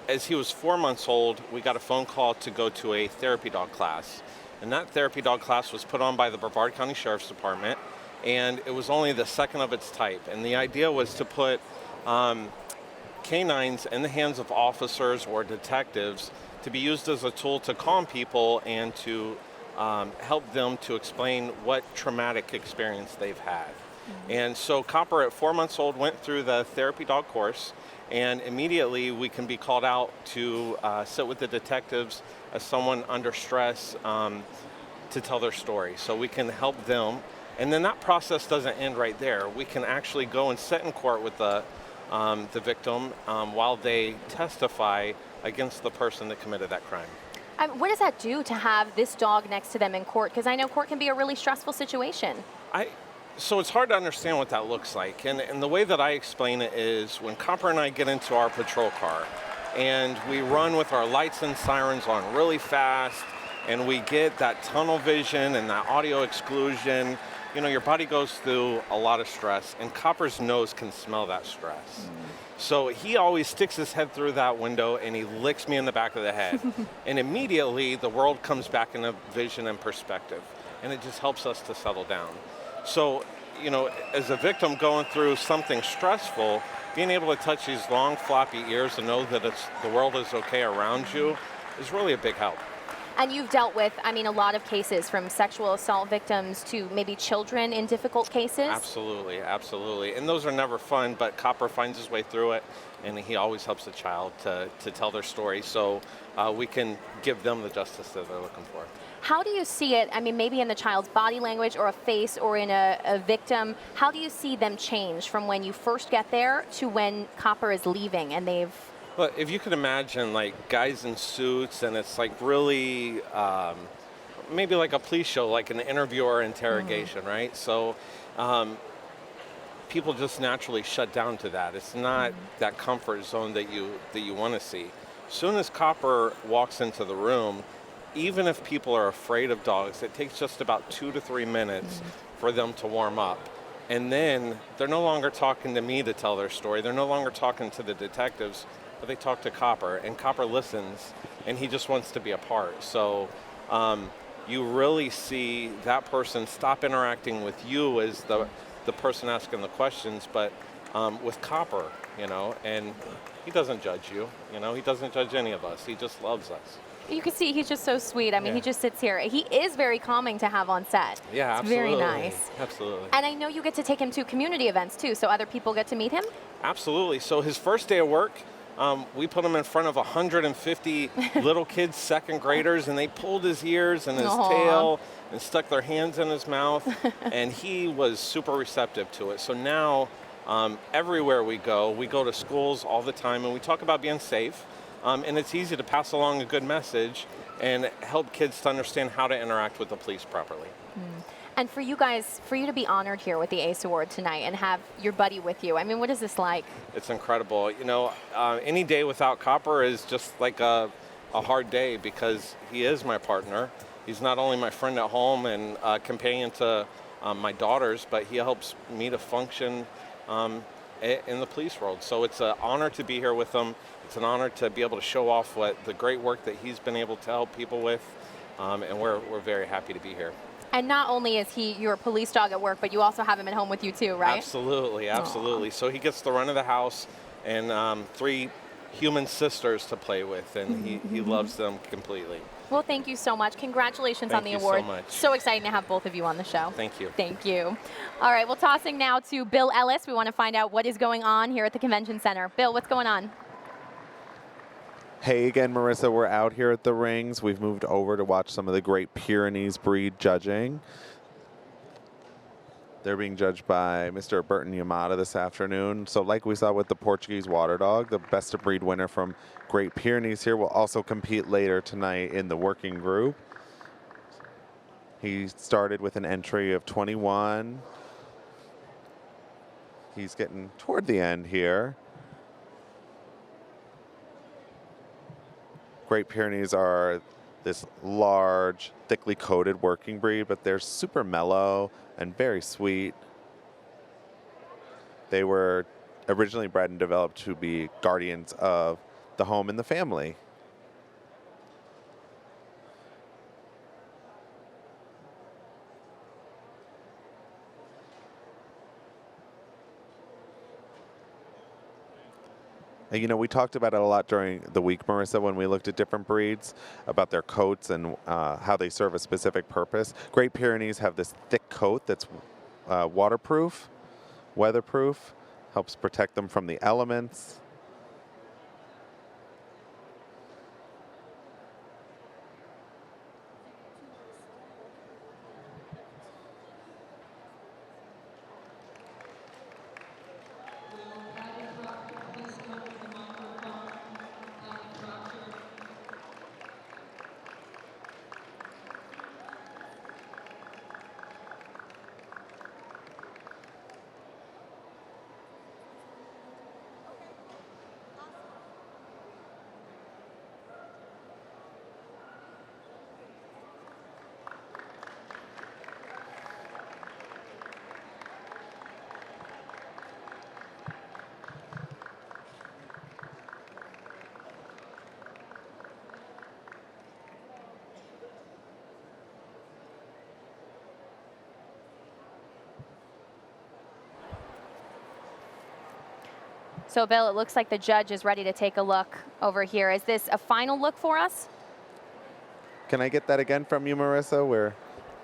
as he was 4 months old, we got a phone call to go to a therapy dog class. And that therapy dog class was put on by the Brevard County Sheriff's Department, and it was only the second of its type. And the idea was to put canines in the hands of officers or detectives to be used as a tool to calm people and to help them to explain what traumatic experience they've had. And so Copper at 4 months old went through the therapy dog course, and immediately we can be called out to sit with the detectives as someone under stress to tell their story. So we can help them. And then that process doesn't end right there. We can actually go and sit in court with the victim while they testify against the person that committed that crime. What does that do to have this dog next to them in court? Because I know court can be a really stressful situation. So it's hard to understand what that looks like. And the way that I explain it is when Copper and I get into our patrol car and we run with our lights and sirens on really fast, and we get that tunnel vision and that audio exclusion, you know, your body goes through a lot of stress, and Copper's nose can smell that stress. So he always sticks his head through that window and he licks me in the back of the head. And immediately the world comes back into vision and perspective, and it just helps us to settle down. So, you know, as a victim going through something stressful, being able to touch these long floppy ears and know that the world is okay around you is really a big help. And you've dealt with, I mean, a lot of cases from sexual assault victims to maybe children in difficult cases. Absolutely, absolutely. And those are never fun, but Copper finds his way through it, and he always helps the child to tell their story so we can give them the justice that they're looking for. How do you see it, I mean, maybe in the child's body language or a face or in a victim, how do you see them change from when you first get there to when Copper is leaving and they've... Well, if you could imagine like guys in suits and it's like really, maybe like a police show, like an interview or interrogation, right? So people just naturally shut down to that. It's not that comfort zone that you want to see. As soon as Copper walks into the room, even if people are afraid of dogs, it takes just about 2 to 3 minutes for them to warm up. And then they're no longer talking to me to tell their story. They're no longer talking to the detectives, but they talk to Copper, and Copper listens, and he just wants to be a part. So you really see that person stop interacting with you as the person asking the questions, but with Copper, you know, and he doesn't judge you, you know, he doesn't judge any of us. He just loves us. You can see he's just so sweet. I mean, he just sits here. He is very calming to have on set. Yeah, it's absolutely. very nice. Absolutely. And I know you get to take him to community events too, so other people get to meet him? Absolutely. So his first day of work, We put him in front of 150 little kids, second graders, and they pulled his ears and his tail and stuck their hands in his mouth, and he was super receptive to it. So now, everywhere we go to schools all the time, and we talk about being safe, and it's easy to pass along a good message and help kids to understand how to interact with the police properly. And for you guys, for you to be honored here with the ACE Award tonight and have your buddy with you, I mean, what is this like? It's incredible. You know, any day without Copper is just like a hard day because he is my partner. He's not only my friend at home and companion to my daughters, but he helps me to function in the police world. So it's an honor to be here with him. It's an honor to be able to show off the great work that he's been able to help people with, and we're very happy to be here. And not only is he your police dog at work, but you also have him at home with you too, right? Absolutely, absolutely. So he gets the run of the house and 3 human sisters to play with, and he loves them completely. Well, thank you so much. Congratulations on the Thank you award. so much. So exciting to have both of you on the show. Thank you. Thank you. All right, well, tossing now to Bill Ellis. We want to find out what is going on here at the Convention Center. Bill, what's going on? Hey again, Marissa. We're out here at the rings. We've moved over to watch some of the Great Pyrenees breed judging. They're being judged by Mr. Burton Yamada this afternoon. So like we saw with the Portuguese water dog, the best of breed winner from Great Pyrenees here will also compete later tonight in the working group. He started with an entry of 21. He's getting toward the end here. Great Pyrenees are this large, thickly coated working breed, but they're super mellow and very sweet. They were originally bred and developed to be guardians of the home and the family. And, you know, we talked about it a lot during the week, Marissa, when we looked at different breeds, about their coats and how they serve a specific purpose. Great Pyrenees have this thick coat that's waterproof, weatherproof, helps protect them from the elements. So, Bill, it looks like the judge is ready to take a look over here. Is this a final look for us? Can I get that again from you, Marissa? We're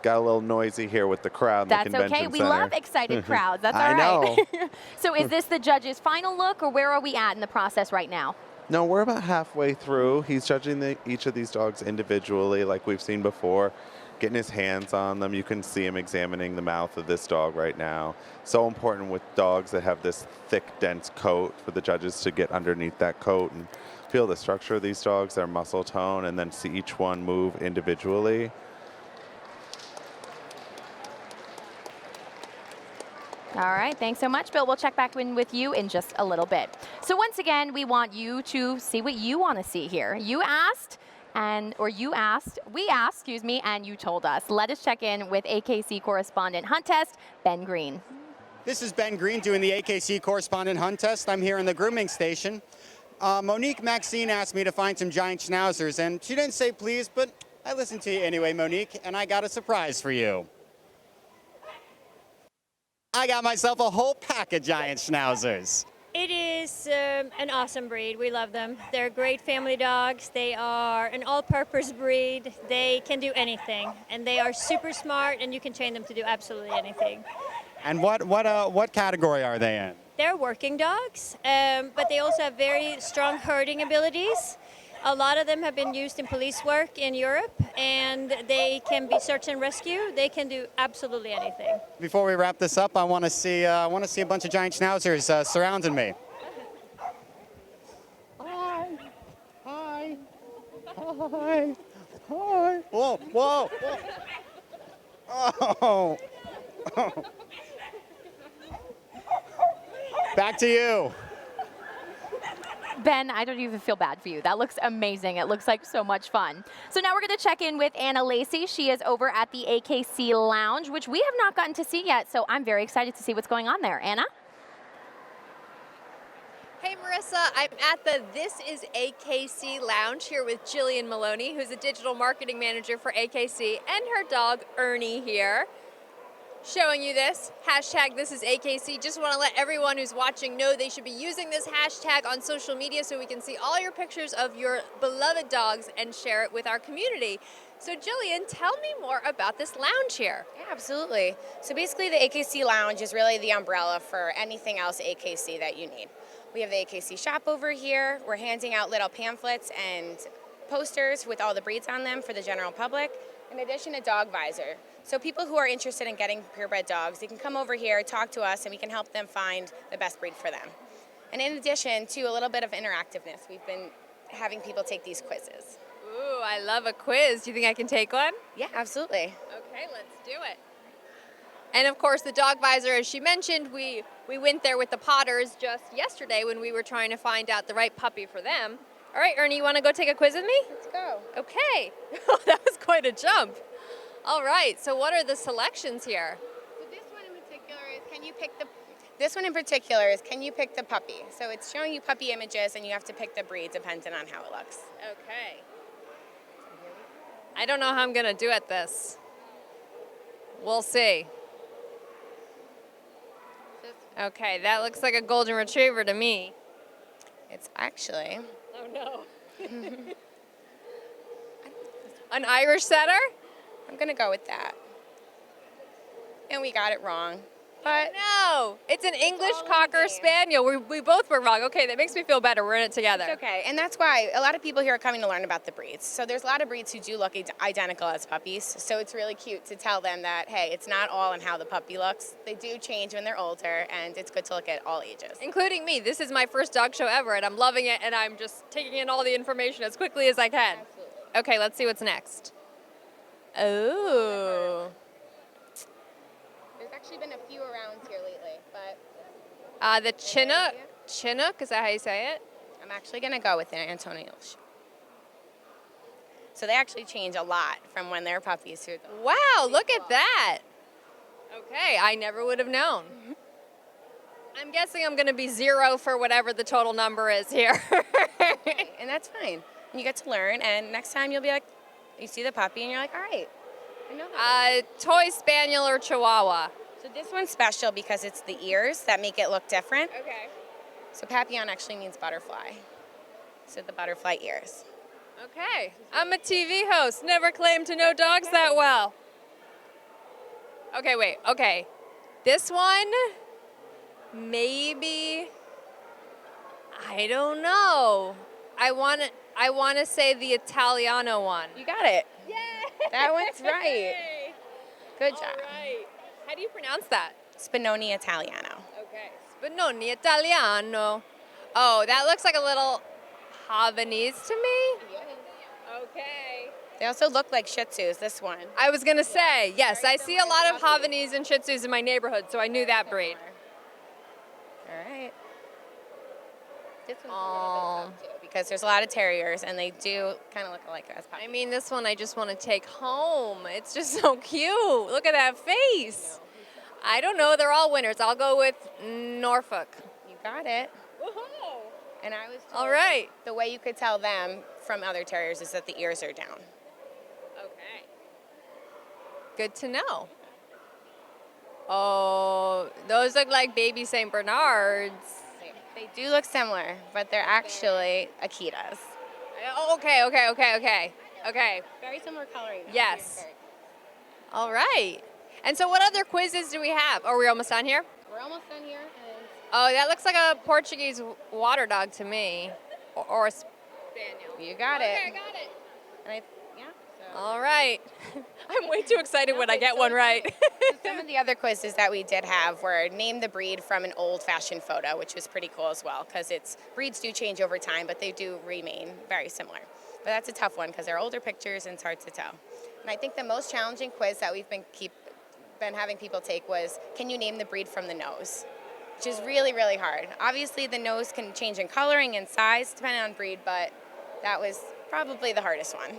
got a little noisy here with the crowd in the convention That's okay. We center. love excited crowds. That's all I know. right. So is this the judge's final look, or where are we at in the process right now? No, we're about halfway through. He's judging each of these dogs individually, like we've seen before, getting his hands on them. You can see him examining the mouth of this dog right now. So important with dogs that have this thick, dense coat for the judges to get underneath that coat and feel the structure of these dogs, their muscle tone, and then see each one move individually. All right, thanks so much, Bill. We'll check back in with you in just a little bit. So once again, we want you to see what you want to see here. You asked, we asked, excuse me, and you told us. Let us check in with AKC Correspondent Hunt Test, Ben Green. This is Ben Green doing the AKC Correspondent Hunt Test. I'm here in the grooming station. Monique Maxine asked me to find some giant schnauzers, and she didn't say please, but I listened to you anyway, Monique, and I got a surprise for you. I got myself a whole pack of giant schnauzers. It is an awesome breed. We love them. They're great family dogs. They are an all-purpose breed. They can do anything, and they are super smart, and you can train them to do absolutely anything. And what category are they in? they're working dogs, but they also have very strong herding abilities. A lot of them have been used in police work in Europe, and they can be search and rescue. They can do absolutely anything. Before we wrap this up, I want to see a bunch of giant schnauzers surrounding me. Hi. Hi. Hi. Hi. Whoa, whoa, whoa. Oh. Back to you. Ben, I don't even feel bad for you. That looks amazing. It looks like so much fun. So now we're going to check in with Anna Lacey. She is over at the AKC Lounge, which we have not gotten to see yet. So I'm very excited to see what's going on there. Anna? Hey Marissa, I'm at the This is AKC Lounge here with Jillian Maloney, who's a digital marketing manager for AKC, and her dog Ernie here. Showing you this hashtag This is AKC. Just want to let everyone who's watching know they should be using this hashtag on social media so we can see all your pictures of your beloved dogs and share it with our community. So Jillian, tell me more about this lounge here. Yeah, absolutely. So basically the AKC Lounge is really the umbrella for anything else AKC that you need. We have the AKC shop over here. We're handing out little pamphlets and posters with all the breeds on them for the general public. In addition, a dog visor. So people who are interested in getting purebred dogs, they can come over here, talk to us, and we can help them find the best breed for them. And in addition to a little bit of interactiveness, we've been having people take these quizzes. Ooh, I love a quiz. Do you think I can take one? Yeah, absolutely. Okay, let's do it. And of course, the dog visor, as she mentioned, we went there with the Potters just yesterday when we were trying to find out the right puppy for them. All right, Ernie, you want to go take a quiz with me? Let's go. Okay. That was quite a jump. All right, so what are the selections here? So this one in particular is can you pick the puppy? So it's showing you puppy images and you have to pick the breed depending on how it looks. Okay. I don't know how I'm going to do at this. We'll see. Okay, that looks like a golden retriever to me. It's actually... Oh, no. An Irish setter? I'm going to go with that. And we got it wrong. But no, it's an English Cocker Spaniel. We both were wrong. Okay, that makes me feel better. We're in it together. It's okay, and that's why a lot of people here are coming to learn about the breeds. So there's a lot of breeds who do look identical as puppies. So it's really cute to tell them that, hey, it's not all in how the puppy looks. They do change when they're older, and it's good to look at all ages. Including me. This is my first dog show ever, and I'm loving it, and I'm just taking in all the information as quickly as I can. Absolutely. Okay, let's see what's next. Oh. There's actually been a few around here lately, but... The Chinook, is that how you say it? I'm actually going to go with an Antonio. So they actually change a lot from when they're puppies to adults. Wow, look at that. Okay, I never would have known. I'm guessing I'm going to be 0 for whatever the total number is here. And that's fine. You get to learn, and next time you'll be like, you see the puppy, and you're like, all right. I know that. Toy Spaniel or Chihuahua? So this one's special because it's the ears that make it look different. Okay. So Papillon actually means butterfly. So the butterfly ears. Okay. I'm a TV host. Never claimed to know dogs that well. Okay, wait. Okay. This one, maybe, I don't know. I want to say the Italiano one. You got it. Yay! That one's right. Good job. All right. How do you pronounce that? Spinoni Italiano. Okay. Spinoni Italiano. Oh, that looks like a little Havanese to me. Yeah. Okay. They also look like Shih Tzus, this one. I was going to say, yes, I see a lot of Havanese and Shih Tzus in my neighborhood, so I knew that breed. All right. This one's a little bit tough, too, because there's a lot of terriers, and they do kind of look alike as puppies. I mean, this one I just want to take home. It's just so cute. Look at that face. I don't know. They're all winners. I'll go with Norfolk. You got it. Woohoo! And I was told all right. The way you could tell them from other terriers is that the ears are down. Okay. Good to know. Oh, those look like baby St. Bernards. They do look similar, but they're actually Akitas. Okay. Very similar coloring. Yes. All right. And so what other quizzes do we have? Are we almost done here? We're almost done here, and Oh, that looks like a Portuguese water dog to me, or a spaniel. You got it. Okay, I got it. And All right. I'm way too excited when I get one right. Some of the other quizzes that we did have were name the breed from an old-fashioned photo, which was pretty cool as well, because breeds do change over time, but they do remain very similar. But that's a tough one because they're older pictures and it's hard to tell. And I think the most challenging quiz that we've been having people take was, can you name the breed from the nose? Which is really, really hard. Obviously, the nose can change in coloring and size depending on breed, but that was probably the hardest one.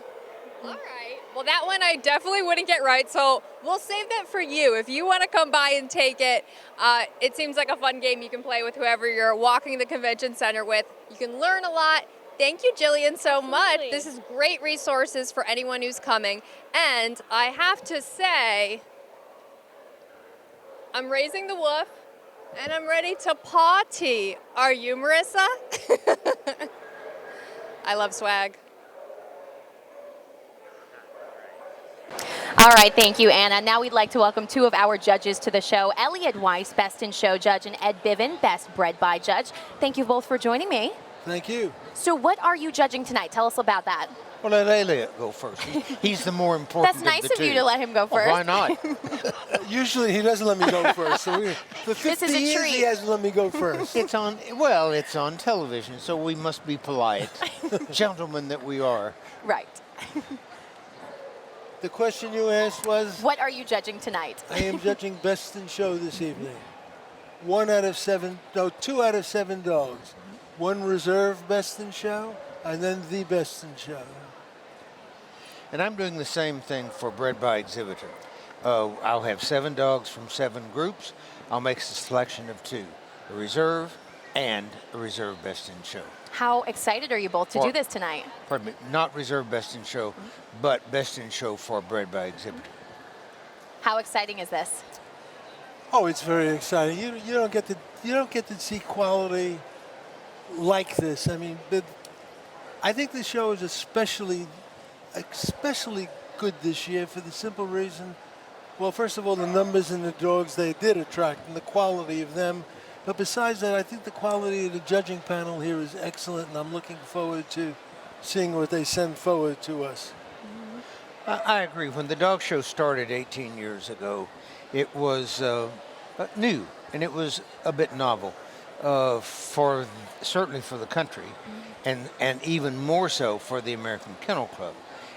All right. Well, that one I definitely wouldn't get right, so we'll save that for you. If you want to come by and take it, it seems like a fun game you can play with whoever you're walking the convention center with. You can learn a lot. Thank you, Jillian, so much. This is great resources for anyone who's coming. And I have to say, I'm raising the woof, and I'm ready to potty. Are you, Marissa? I love swag. All right, thank you, Anna. Now we'd like to welcome two of our judges to the show, Elliot Weiss, Best in Show Judge, and Ed Biven, Best Bred by Judge. Thank you both for joining me. Thank you. So what are you judging tonight? Tell us about that. Well, let Elliot go first. He's the more important That's nice of the of two. you to let him go first. Well, why not? Usually he doesn't let me go first. So for 50 This is a years treat. he hasn't let me go first. It's on television, so we must be polite, gentlemen that we are. Right. The question you asked was? What are you judging tonight? I am judging Best in Show this evening. 2 out of 7 dogs. One reserve Best in Show, and then the Best in Show. And I'm doing the same thing for Bred by Exhibitor. I'll have 7 dogs from 7 groups. I'll make a selection of 2, a reserve and a reserve Best in Show. How excited are you both to do this tonight? Pardon me, not reserve Best in Show, but Best in Show for Bred by Exhibitor. How exciting is this? Oh, it's very exciting. You don't get to see quality like this. I mean, I think the show is especially good this year for the simple reason, well, first of all, the numbers and the dogs they did attract and the quality of them. But besides that, I think the quality of the judging panel here is excellent, and I'm looking forward to seeing what they send forward to us. I agree. When the dog show started 18 years ago, it was new, and it was a bit novel, certainly for the country, and even more so for the American Kennel Club.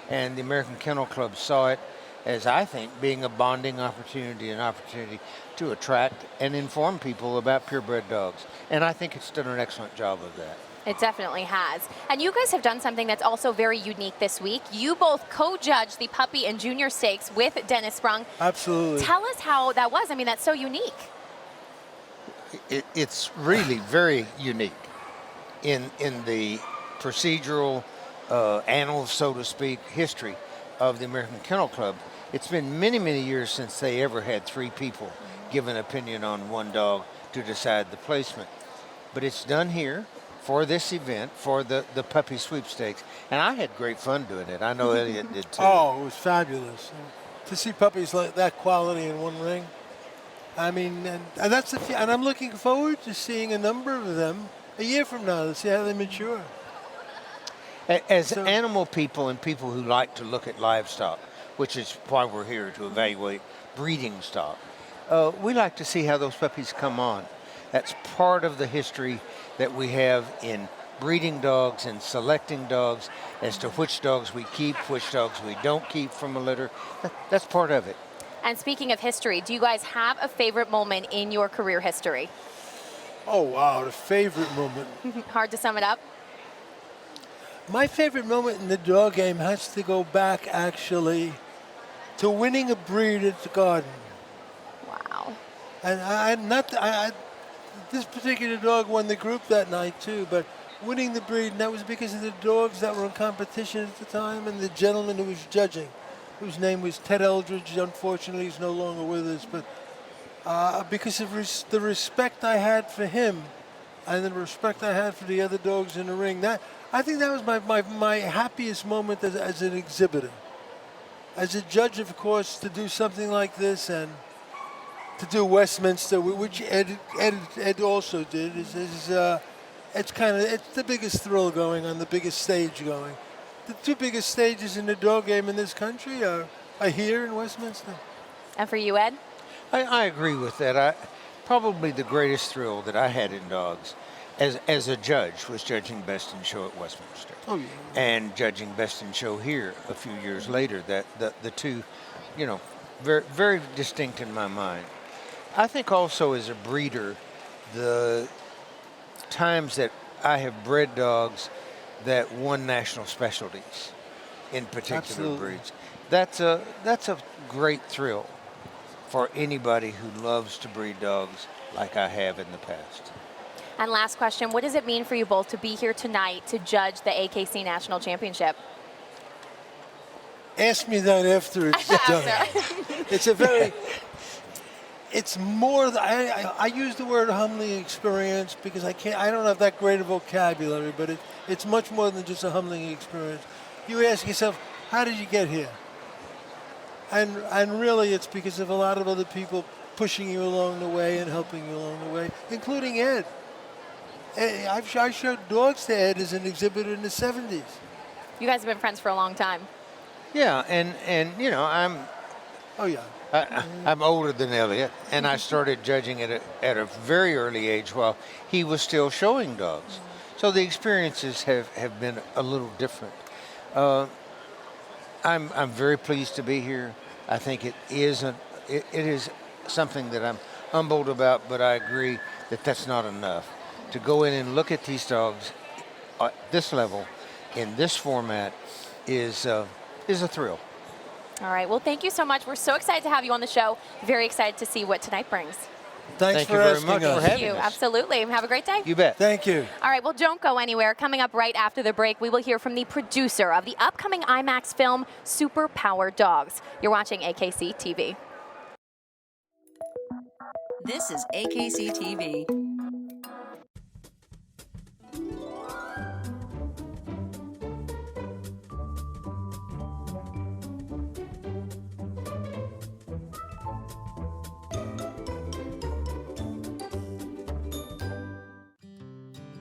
And the American Kennel Club saw it as, I think, being a bonding opportunity, an opportunity to attract and inform people about purebred dogs. And I think it's done an excellent job of that. It definitely has. And you guys have done something that's also very unique this week. You both co-judged the puppy and junior stakes with Dennis Sprung. Absolutely. Tell us how that was. I mean, that's so unique. It's really very unique in the procedural annals, so to speak, history of the American Kennel Club. It's been many, many years since they ever had 3 people give an opinion on one dog to decide the placement. But it's done here for this event, for the puppy sweepstakes. And I had great fun doing it. I know Elliot did too. Oh, it was fabulous. To see puppies like that quality in one ring. I mean, and that's and I'm looking forward to seeing a number of them a year from now to see how they mature. As animal people and people who like to look at livestock, which is why we're here to evaluate breeding stock, we like to see how those puppies come on. That's part of the history that we have in breeding dogs and selecting dogs as to which dogs we keep, which dogs we don't keep from a litter. That's part of it. And speaking of history, do you guys have a favorite moment in your career history? Oh, wow, the favorite moment. Hard to sum it up? My favorite moment in the dog game has to go back, actually, to winning a breed at the Garden. Wow. And this particular dog won the group that night, too, but winning the breed, and that was because of the dogs that were in competition at the time and the gentleman who was judging, whose name was Ted Eldridge. Unfortunately, he's no longer with us, but because of the respect I had for him and the respect I had for the other dogs in the ring, I think that was my happiest moment as an exhibitor. As a judge, of course, to do something like this and to do Westminster, which Ed also did, it's the biggest thrill going on the biggest stage going. The two biggest stages in the dog game in this country are here in Westminster. And for you, Ed? I agree with that. Probably the greatest thrill that I had in dogs as a judge was judging Best in Show at Westminster. Oh, yeah. And judging Best in Show here a few years later. That the two, very, very distinct in my mind. I think also as a breeder, the times that I have bred dogs that won national specialties in particular Absolutely. breeds, that's a great thrill for anybody who loves to breed dogs like I have in the past. And last question, what does it mean for you both to be here tonight to judge the AKC National Championship? Ask me that after it's done. It's more, I use the word humbling experience because I don't have that great a vocabulary, but it's much more than just a humbling experience. You ask yourself, how did you get here? And really it's because of a lot of other people pushing you along the way and helping you along the way, including Ed. I showed dogs to Ed as an exhibitor in the 70s. You guys have been friends for a long time. Yeah, and I'm... Oh, yeah. I'm older than Elliot, and I started judging it at a very early age while he was still showing dogs. So the experiences have been a little different. I'm very pleased to be here. I think it is something that I'm humbled about, but I agree that that's not enough. To go in and look at these dogs at this level, in this format, is a thrill. All right, well, thank you so much. We're so excited to have you on the show. Very excited to see what tonight brings. Thanks for asking us. Thank you. Absolutely. Have a great day. You bet. Thank you. All right, well, don't go anywhere. Coming up right after the break, we will hear from the producer of the upcoming IMAX film, Superpower Dogs. You're watching AKC TV. This is AKC TV.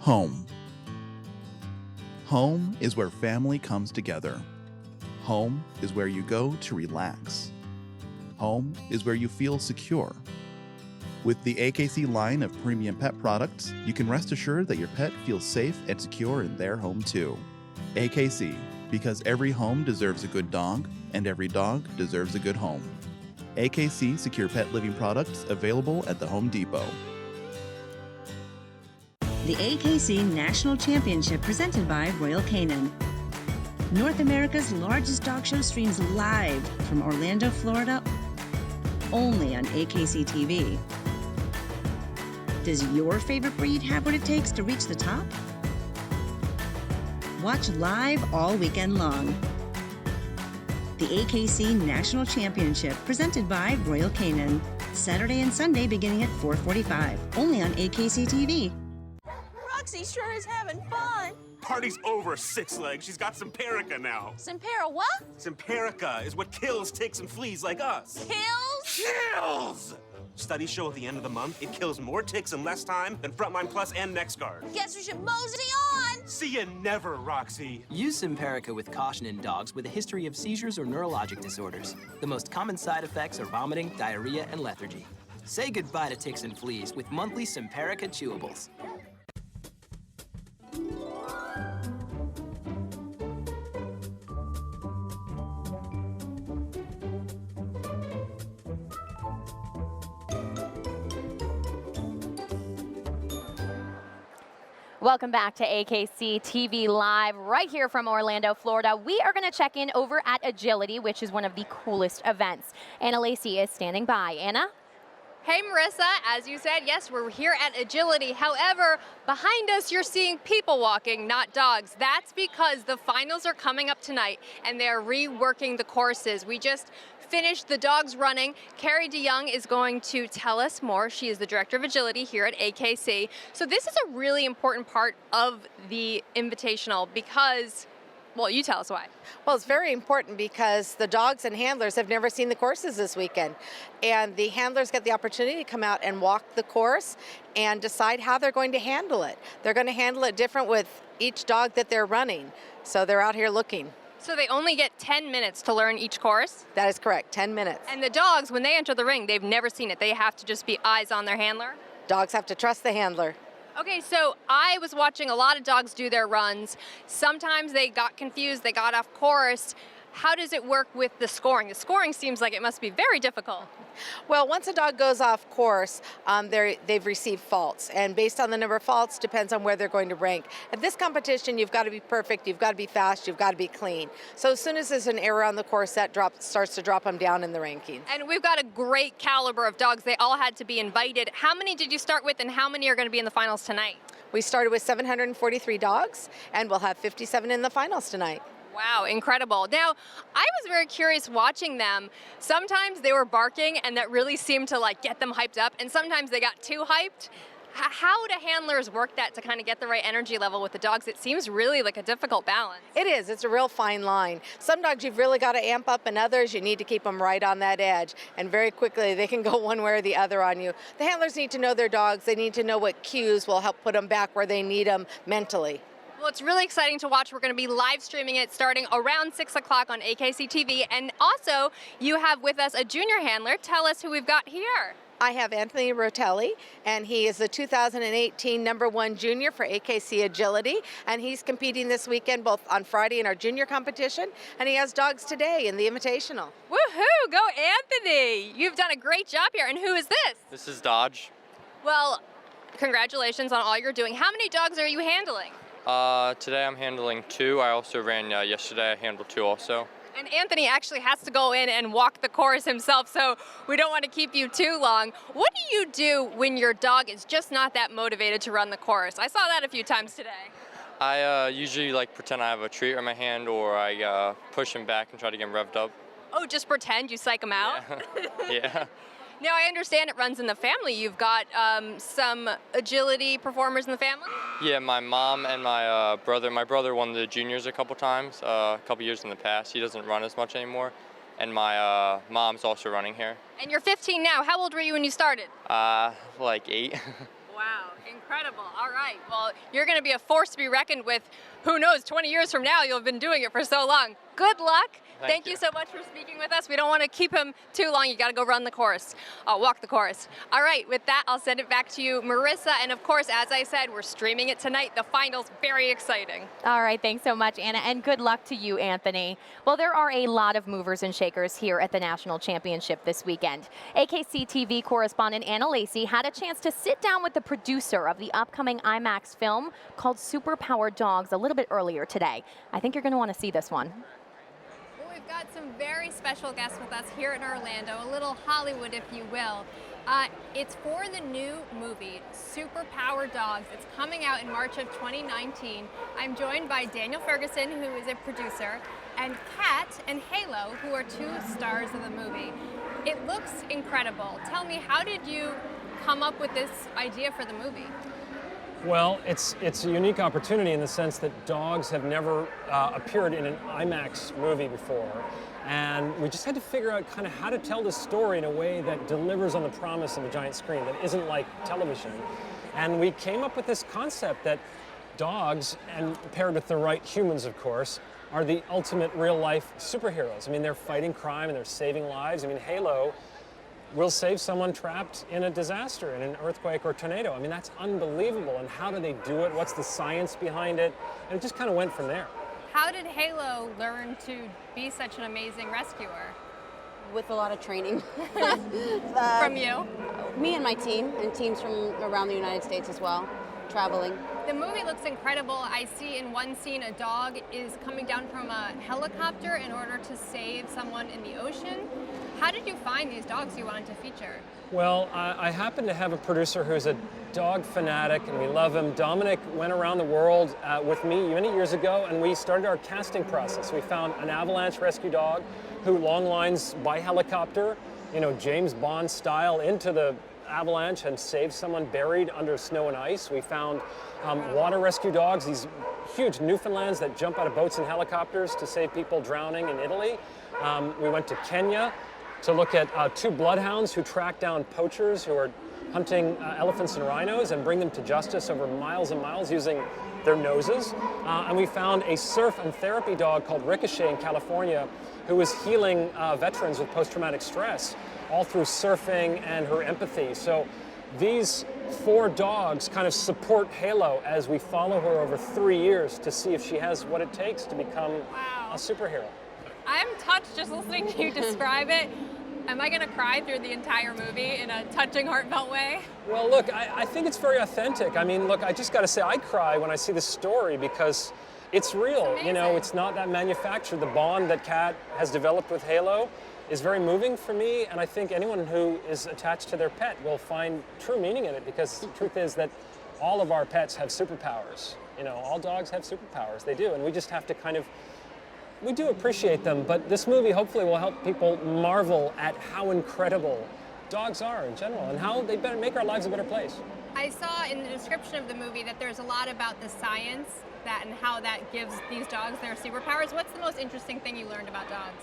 Home. Home is where family comes together. Home is where you go to relax. Home is where you feel secure. With the AKC line of premium pet products, you can rest assured that your pet feels safe and secure in their home too. AKC, because every home deserves a good dog, and every dog deserves a good home. AKC Secure Pet Living products available at the Home Depot. The AKC National Championship presented by Royal Canin. North America's largest dog show streams live from Orlando, Florida, only on AKC TV. Does your favorite breed have what it takes to reach the top? Watch live all weekend long. The AKC National Championship presented by Royal Canin. Saturday and Sunday beginning at 4:45, only on AKC TV. Roxy sure is having fun. Party's over, Six Legs. She's got Simparica now. Simpera what? Simparica is what kills ticks and fleas like us. Kills? Kills! Studies show at the end of the month, it kills more ticks in less time than Frontline Plus and NexGard. Guess we should mosey on. See you never, Roxy. Use Simparica with caution in dogs with a history of seizures or neurologic disorders. The most common side effects are vomiting, diarrhea, and lethargy. Say goodbye to ticks and fleas with monthly Simparica chewables. Welcome back to AKC TV Live, right here from Orlando, Florida. We are going to check in over at Agility, which is one of the coolest events. Anna Lacey is standing by. Anna? Hey, Marissa, as you said, yes, we're here at Agility. However, behind us, you're seeing people walking, not dogs. That's because the finals are coming up tonight, and they're reworking the courses. We just finished the dogs running. Carrie DeYoung is going to tell us more. She is the director of Agility here at AKC. So this is a really important part of the Invitational because Well, you tell us why. Well, it's very important because the dogs and handlers have never seen the courses this weekend. And the handlers get the opportunity to come out and walk the course and decide how they're going to handle it. They're going to handle it different with each dog that they're running. So they're out here looking. So they only get 10 minutes to learn each course? That is correct, 10 minutes. And the dogs, when they enter the ring, they've never seen it. They have to just be eyes on their handler? Dogs have to trust the handler. Okay, so I was watching a lot of dogs do their runs. Sometimes they got confused, they got off course. How does it work with the scoring? The scoring seems like it must be very difficult. Well, once a dog goes off course, they've received faults. And based on the number of faults, depends on where they're going to rank. At this competition, you've got to be perfect, you've got to be fast, you've got to be clean. So as soon as there's an error on the course, that starts to drop them down in the rankings. And we've got a great caliber of dogs. They all had to be invited. How many did you start with, and how many are going to be in the finals tonight? We started with 743 dogs, and we'll have 57 in the finals tonight. Wow, incredible. Now, I was very curious watching them. Sometimes they were barking, and that really seemed to like get them hyped up, and sometimes they got too hyped. How do handlers work that to kind of get the right energy level with the dogs? It seems really like a difficult balance. It is. It's a real fine line. Some dogs you've really got to amp up, and others you need to keep them right on that edge. And very quickly they can go one way or the other on you. The handlers need to know their dogs. They need to know what cues will help put them back where they need them mentally. Well, it's really exciting to watch. We're going to be live streaming it starting around 6 o'clock on AKC TV. And also, you have with us a junior handler. Tell us who we've got here. I have Anthony Rotelli, and he is the 2018 #1 junior for AKC Agility, and he's competing this weekend both on Friday in our junior competition, and he has dogs today in the Invitational. Woohoo! Go Anthony! You've done a great job here. And who is this? This is Dodge. Well, congratulations on all you're doing. How many dogs are you handling? Today I'm handling 2. I also ran yesterday. I handled 2 also. And Anthony actually has to go in and walk the course himself, so we don't want to keep you too long. What do you do when your dog is just not that motivated to run the course? I saw that a few times today. I usually pretend I have a treat in my hand, or I push him back and try to get him revved up. Oh, just pretend? You psych him out? Yeah. Now, I understand it runs in the family. You've got some agility performers in the family? Yeah, my mom and my brother. My brother won the juniors a couple times, a couple years in the past. He doesn't run as much anymore. And my mom's also running here. And you're 15 now. How old were you when you started? Like 8. Wow, incredible. All right, well, you're going to be a force to be reckoned with. Who knows, 20 years from now, you'll have been doing it for so long. Good luck. Thank you so much for speaking with us. We don't want to keep him too long. You got to go run the course, walk the course. All right, with that, I'll send it back to you, Marissa. And of course, as I said, we're streaming it tonight. The finals, very exciting. All right, thanks so much, Anna, and good luck to you, Anthony. Well, there are a lot of movers and shakers here at the National Championship this weekend. AKC TV correspondent Anna Lacey had a chance to sit down with the producer of the upcoming IMAX film called Superpower Dogs a little bit earlier today. I think you're going to want to see this one. We've got some very special guests with us here in Orlando, a little Hollywood, if you will. It's for the new movie, Superpower Dogs. It's coming out in March of 2019. I'm joined by Daniel Ferguson, who is a producer, and Kat and Halo, who are 2 stars of the movie. It looks incredible. Tell me, how did you come up with this idea for the movie? Well, it's a unique opportunity in the sense that dogs have never appeared in an IMAX movie before. And we just had to figure out kind of how to tell this story in a way that delivers on the promise of a giant screen, that isn't like television. And we came up with this concept that dogs, and paired with the right humans, of course, are the ultimate real-life superheroes. I mean, they're fighting crime and they're saving lives. I mean, Halo will save someone trapped in a disaster, in an earthquake or tornado. I mean, that's unbelievable. And how do they do it? What's the science behind it? And it just kind of went from there. How did Halo learn to be such an amazing rescuer? With a lot of training. From you? Me and my team, and teams from around the United States as well, traveling. The movie looks incredible. I see in one scene a dog is coming down from a helicopter in order to save someone in the ocean. How did you find these dogs you wanted to feature? Well, I happen to have a producer who's a dog fanatic, and we love him. Dominic went around the world with me many years ago, and we started our casting process. We found an Avalanche Rescue Dog who long lines by helicopter, you know, James Bond style, into the avalanche and saved someone buried under snow and ice. We found water rescue dogs, these huge Newfoundlands that jump out of boats and helicopters to save people drowning in Italy. We went to Kenya to look at 2 bloodhounds who track down poachers who are hunting elephants and rhinos and bring them to justice over miles and miles using their noses. And we found a surf and therapy dog called Ricochet in California who was healing veterans with post-traumatic stress all through surfing and her empathy. So these 4 dogs kind of support Halo as we follow her over 3 years to see if she has what it takes to become a superhero. I'm touched just listening to you describe it. Am I gonna cry through the entire movie in a touching, heartfelt way? Well, look, I think it's very authentic. I mean, look, I just gotta say, I cry when I see this story because it's real. You know, it's not that manufactured. The bond that Kat has developed with Halo is very moving for me, and I think anyone who is attached to their pet will find true meaning in it, because the truth is that all of our pets have superpowers. You know, all dogs have superpowers, they do, and we just have to kind of, we do appreciate them, but this movie hopefully will help people marvel at how incredible dogs are in general and how they better make our lives a better place. I saw in the description of the movie that there's a lot about the science that and how that gives these dogs their superpowers. What's the most interesting thing you learned about dogs?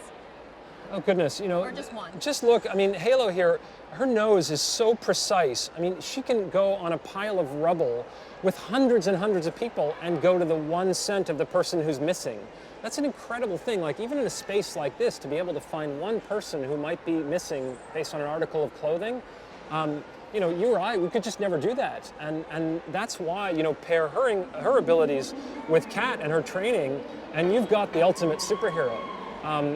Oh goodness, you know. Or just one. Just look, I mean, Halo here, her nose is so precise. I mean, she can go on a pile of rubble with hundreds and hundreds of people and go to the 1 cent of the person who's missing. That's an incredible thing. Like, even in a space like this, to be able to find one person who might be missing based on an article of clothing, you know, you or I, we could just never do that. And that's why, you know, pair her abilities with Kat and her training, and you've got the ultimate superhero.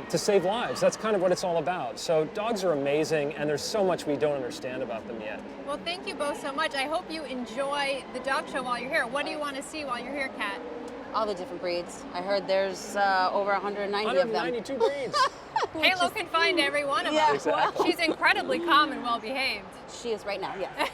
To save lives. That's kind of what it's all about. So dogs are amazing, and there's so much we don't understand about them yet. Well, thank you both so much. I hope you enjoy the dog show while you're here. What do you want to see while you're here, Kat? All the different breeds. I heard there's over 190 of them. 192 breeds. Halo can find every one of Yeah. them. Exactly. She's incredibly calm and well behaved. She is right now, yes.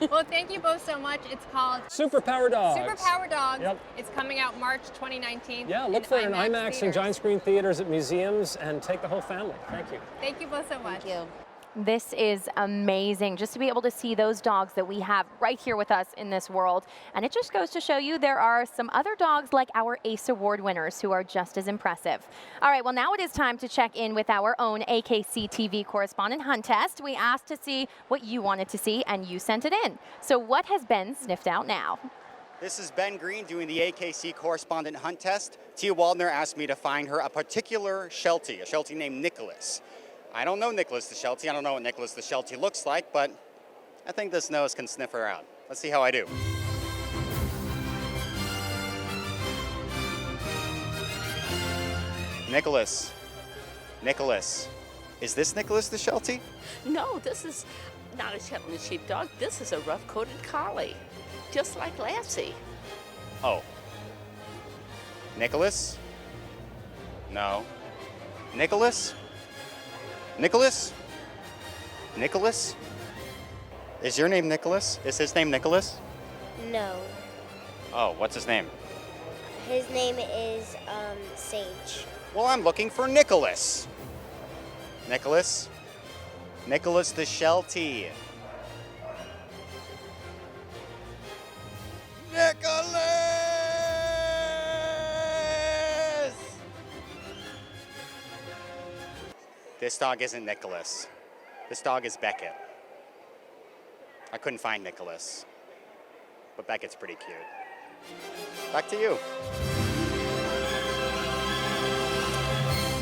Well, thank you both so much. It's called Superpower Dogs. Superpower Dogs. Yep. It's coming out March 2019. Yeah, look for it in IMAX and theaters. giant screen theaters at museums, and take the whole family. Thank you. Thank you both so much. Thank you. This is amazing, just to be able to see those dogs that we have right here with us in this world. And it just goes to show you there are some other dogs like our ACE Award winners who are just as impressive. All right, well, now it is time to check in with our own AKC TV correspondent, Hunt Test. We asked to see what you wanted to see, and you sent it in. So what has Ben sniffed out now? This is Ben Green doing the AKC Correspondent Hunt Test. Tia Waldner asked me to find her a particular Sheltie, a Sheltie named Nicholas. I don't know Nicholas the Sheltie. I don't know what Nicholas the Sheltie looks like, but I think this nose can sniff her out. Let's see how I do. Nicholas. Nicholas. Is this Nicholas the Sheltie? No, this is not a Shetland sheepdog. This is a rough-coated collie, just like Lassie. Oh. Nicholas? No. Nicholas? Nicholas? Nicholas? Is your name Nicholas? Is his name Nicholas? No. Oh, what's his name? His name is Sage. Well, I'm looking for Nicholas. Nicholas? Nicholas the Sheltie. Nicholas! This dog isn't Nicholas. This dog is Beckett. I couldn't find Nicholas, but Beckett's pretty cute. Back to you.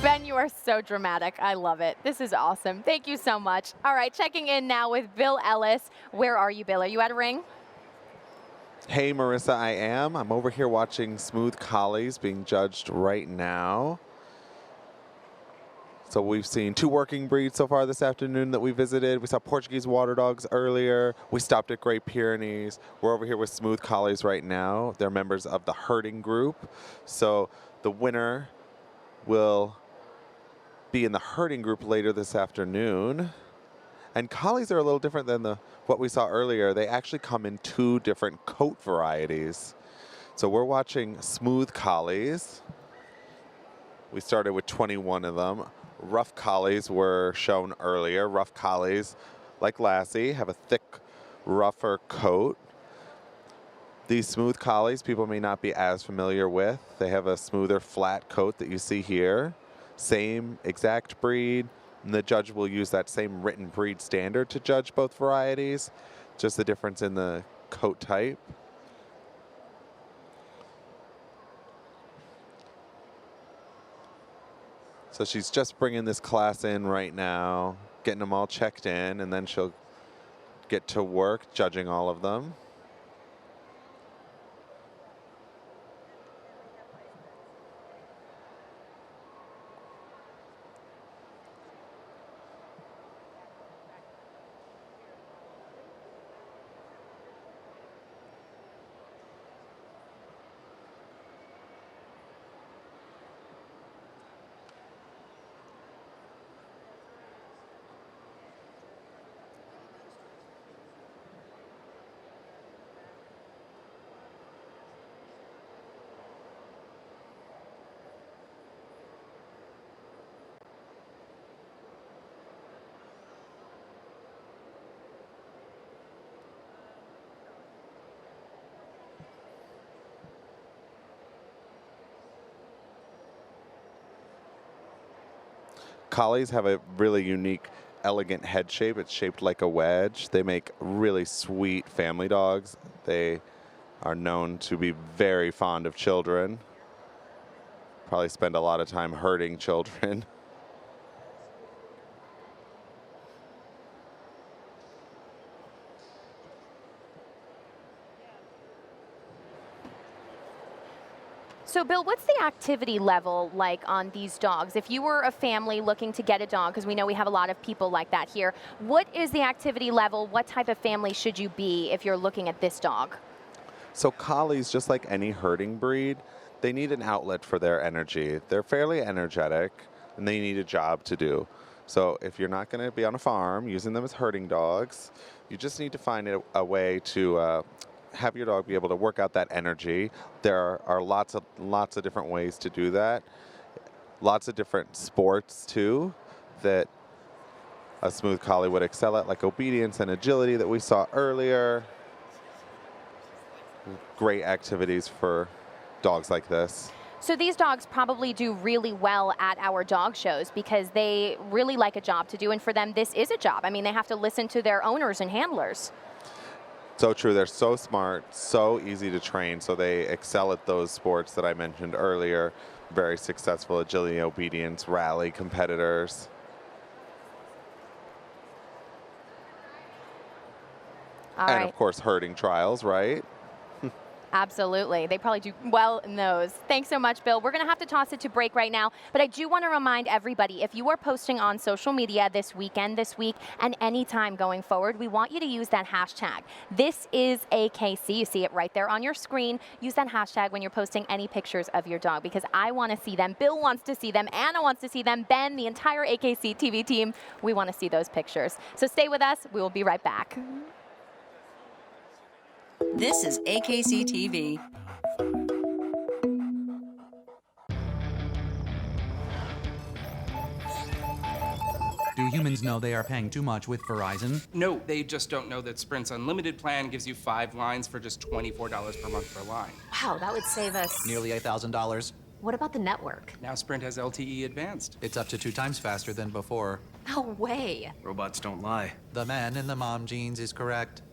Ben, you are so dramatic. I love it. This is awesome. Thank you so much. All right, checking in now with Bill Ellis. Where are you, Bill? Are you at a ring? Hey, Marissa, I am. I'm over here watching Smooth Collies being judged right now. So we've seen 2 working breeds so far this afternoon that we visited. We saw Portuguese water dogs earlier. We stopped at Great Pyrenees. We're over here with Smooth Collies right now. They're members of the herding group. So the winner will be in the herding group later this afternoon. And collies are a little different than what we saw earlier. They actually come in 2 different coat varieties. So we're watching Smooth Collies. We started with 21 of them. Rough Collies were shown earlier. Rough Collies, like Lassie, have a thick, rougher coat. These smooth collies people may not be as familiar with. They have a smoother flat coat that you see here. Same exact breed, and the judge will use that same written breed standard to judge both varieties, just the difference in the coat type. So she's just bringing this class in right now, getting them all checked in, and then she'll get to work judging all of them. Collies have a really unique, elegant head shape. It's shaped like a wedge. They make really sweet family dogs. They are known to be very fond of children. Probably spend a lot of time herding children. So, Bill, what's the activity level like on these dogs? If you were a family looking to get a dog, because we know we have a lot of people like that here, what is the activity level? What type of family should you be if you're looking at this dog? So collies, just like any herding breed, they need an outlet for their energy. They're fairly energetic, and they need a job to do. So if you're not going to be on a farm using them as herding dogs, you just need to find a way to have your dog be able to work out that energy. There are lots of different ways to do that. Lots of different sports too that a smooth collie would excel at, like obedience and agility that we saw earlier. Great activities for dogs like this. So these dogs probably do really well at our dog shows because they really like a job to do, and for them this is a job. I mean, they have to listen to their owners and handlers. So true. They're so smart, so easy to train, so they excel at those sports that I mentioned earlier. Very successful agility, obedience, rally competitors. And of course, herding trials, right? Absolutely. They probably do well in those. Thanks so much, Bill. We're going to have to toss it to break right now, but I do want to remind everybody, if you are posting on social media this weekend, this week, and any time going forward, we want you to use that hashtag. This is AKC. You see it right there on your screen. Use that hashtag when you're posting any pictures of your dog, because I want to see them. Bill wants to see them. Anna wants to see them. Ben, the entire AKC TV team, we want to see those pictures. So stay with us. We will be right back. This is AKC TV. Do humans know they are paying too much with Verizon? No, they just don't know that Sprint's unlimited plan gives you 5 lines for just $24 per month per line. Wow, that would save us Nearly $8,000. What about the network? Now Sprint has LTE Advanced. It's up to 2 times faster than before. No way. Robots don't lie. The man in the mom jeans is correct.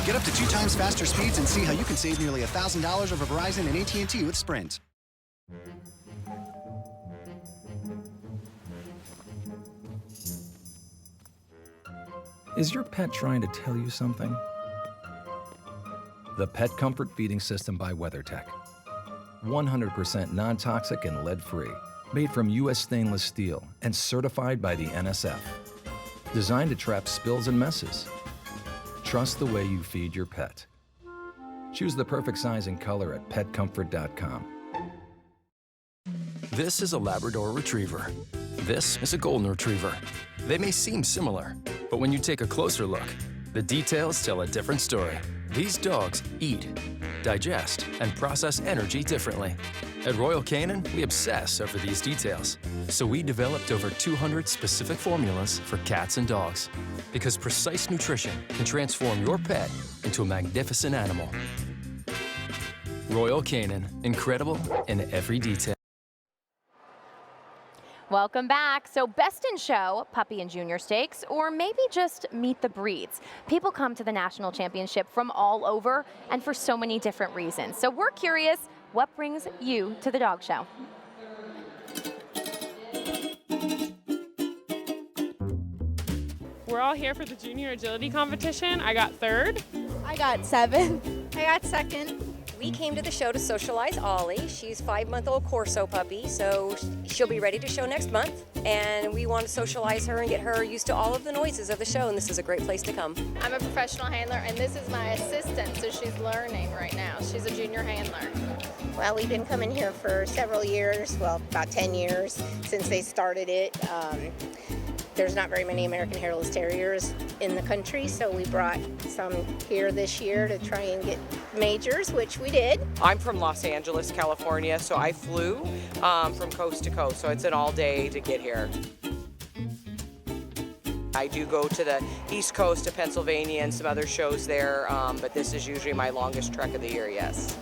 Get up to 2 times faster speeds and see how you can save nearly $1,000 over Verizon and AT&T with Sprint. Is your pet trying to tell you something? The Pet Comfort Feeding System by WeatherTech. 100% non-toxic and lead-free. Made from U.S. stainless steel and certified by the NSF. Designed to trap spills and messes. Trust the way you feed your pet. Choose the perfect size and color at petcomfort.com. This is a Labrador Retriever. This is a Golden Retriever. They may seem similar, but when you take a closer look, the details tell a different story. These dogs eat, digest, and process energy differently. At Royal Canin, we obsess over these details. So we developed over 200 specific formulas for cats and dogs. Because precise nutrition can transform your pet into a magnificent animal. Royal Canin, incredible in every detail. Welcome back. So Best in Show, Puppy and Junior Stakes, or maybe just Meet the Breeds. People come to the National Championship from all over and for so many different reasons. So we're curious, what brings you to the dog show? We're all here for the junior agility competition. I got third. I got 7th. I got 2nd. We came to the show to socialize Ollie. She's 5-month-old Corso puppy, so she'll be ready to show next month. And we want to socialize her and get her used to all of the noises of the show, and this is a great place to come. I'm a professional handler, and this is my assistant, so she's learning right now. She's a junior handler. Well, we've been coming here for several years, well, about 10 years since they started it. There's not very many American Hairless Terriers in the country, so we brought some here this year to try and get majors, which we did. I'm from Los Angeles, California, so I flew from coast to coast, so it's an all day to get here. I do go to the East Coast of Pennsylvania and some other shows there, but this is usually my longest trek of the year, yes.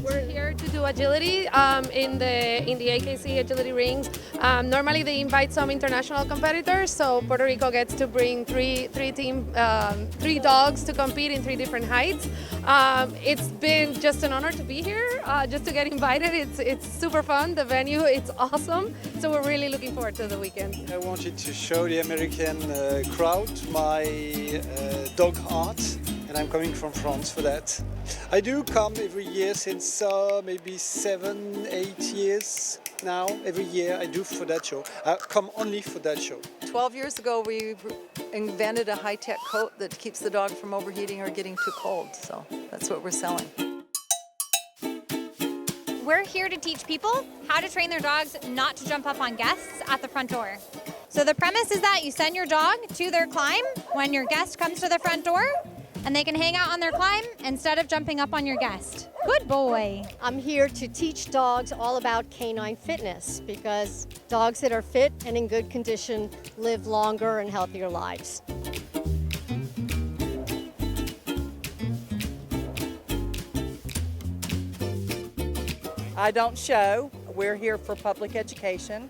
We're here to do agility in the AKC agility rings. Normally they invite some international competitors, so Puerto Rico gets to bring three dogs to compete in 3 different heights. It's been just an honor to be here, just to get invited. It's super fun. The venue, it's awesome. So we're really looking forward to the weekend. I wanted to show the American crowd my dog art, and I'm coming from France for that. I do come every year since maybe 7, 8 years now. Every year I do for that show. I come only for that show. 12 years ago we invented a high-tech coat that keeps the dog from overheating or getting too cold, so that's what we're selling. We're here to teach people how to train their dogs not to jump up on guests at the front door. So the premise is that you send your dog to their climb when your guest comes to the front door, and they can hang out on their climb instead of jumping up on your guest. Good boy. I'm here to teach dogs all about canine fitness because dogs that are fit and in good condition live longer and healthier lives. I don't show. We're here for public education,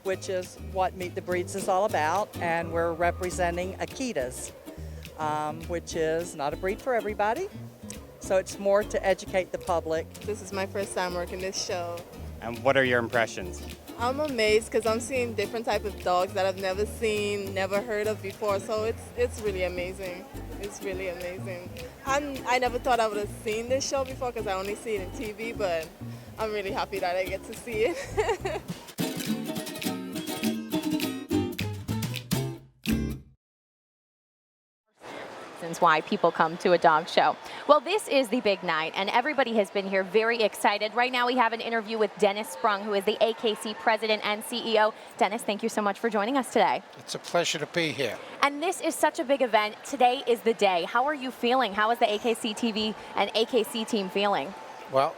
which is what Meet the Breeds is all about, and we're representing Akitas, which is not a breed for everybody. So it's more to educate the public. This is my first time working this show. And what are your impressions? I'm amazed because I'm seeing different type of dogs that I've never seen, never heard of before. So it's really amazing. It's really amazing. I never thought I would have seen this show before because I only see it in TV, but I'm really happy that I get to see it. Why people come to a dog show. Well, this is the big night, and everybody has been here very excited. Right now, we have an interview with Dennis Sprung, who is the AKC president and CEO. Dennis, thank you so much for joining us today. It's a pleasure to be here. And this is such a big event. Today is the day. How are you feeling? How is the AKC TV and AKC team feeling? Well,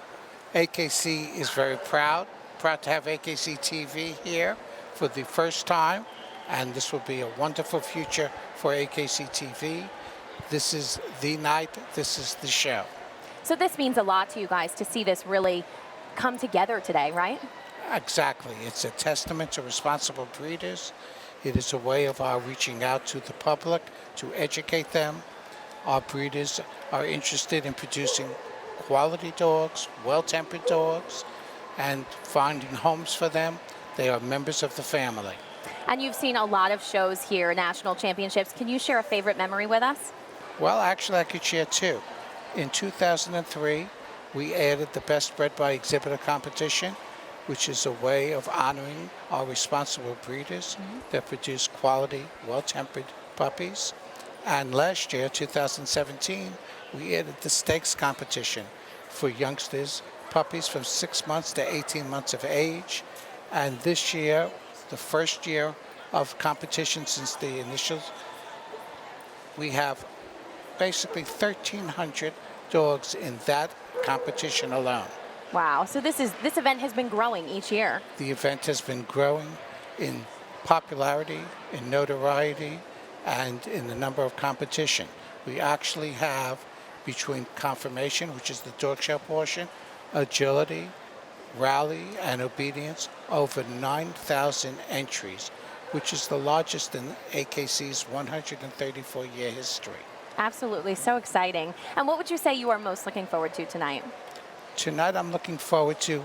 AKC is very proud to have AKC TV here for the first time, and this will be a wonderful future for AKC TV. This is the night, this is the show. So this means a lot to you guys to see this really come together today, right? Exactly. It's a testament to responsible breeders. It is a way of our reaching out to the public to educate them. Our breeders are interested in producing quality dogs, well-tempered dogs, and finding homes for them. They are members of the family. And you've seen a lot of shows here, national championships. Can you share a favorite memory with us? Well, actually, I could share 2. In 2003, we added the Best Bred by Exhibitor competition, which is a way of honoring our responsible breeders that produce quality, well-tempered puppies. And last year, 2017, we added the Stakes competition for youngsters, puppies from 6 months to 18 months of age. And this year, the first year of competition since the initials, we have basically 1,300 dogs in that competition alone. Wow, so this event has been growing each year. The event has been growing in popularity, in notoriety, and in the number of competition. We actually have, between conformation, which is the dog show portion, agility, rally, and obedience, over 9,000 entries, which is the largest in AKC's 134-year history. Absolutely, so exciting. And what would you say you are most looking forward to tonight? Tonight I'm looking forward to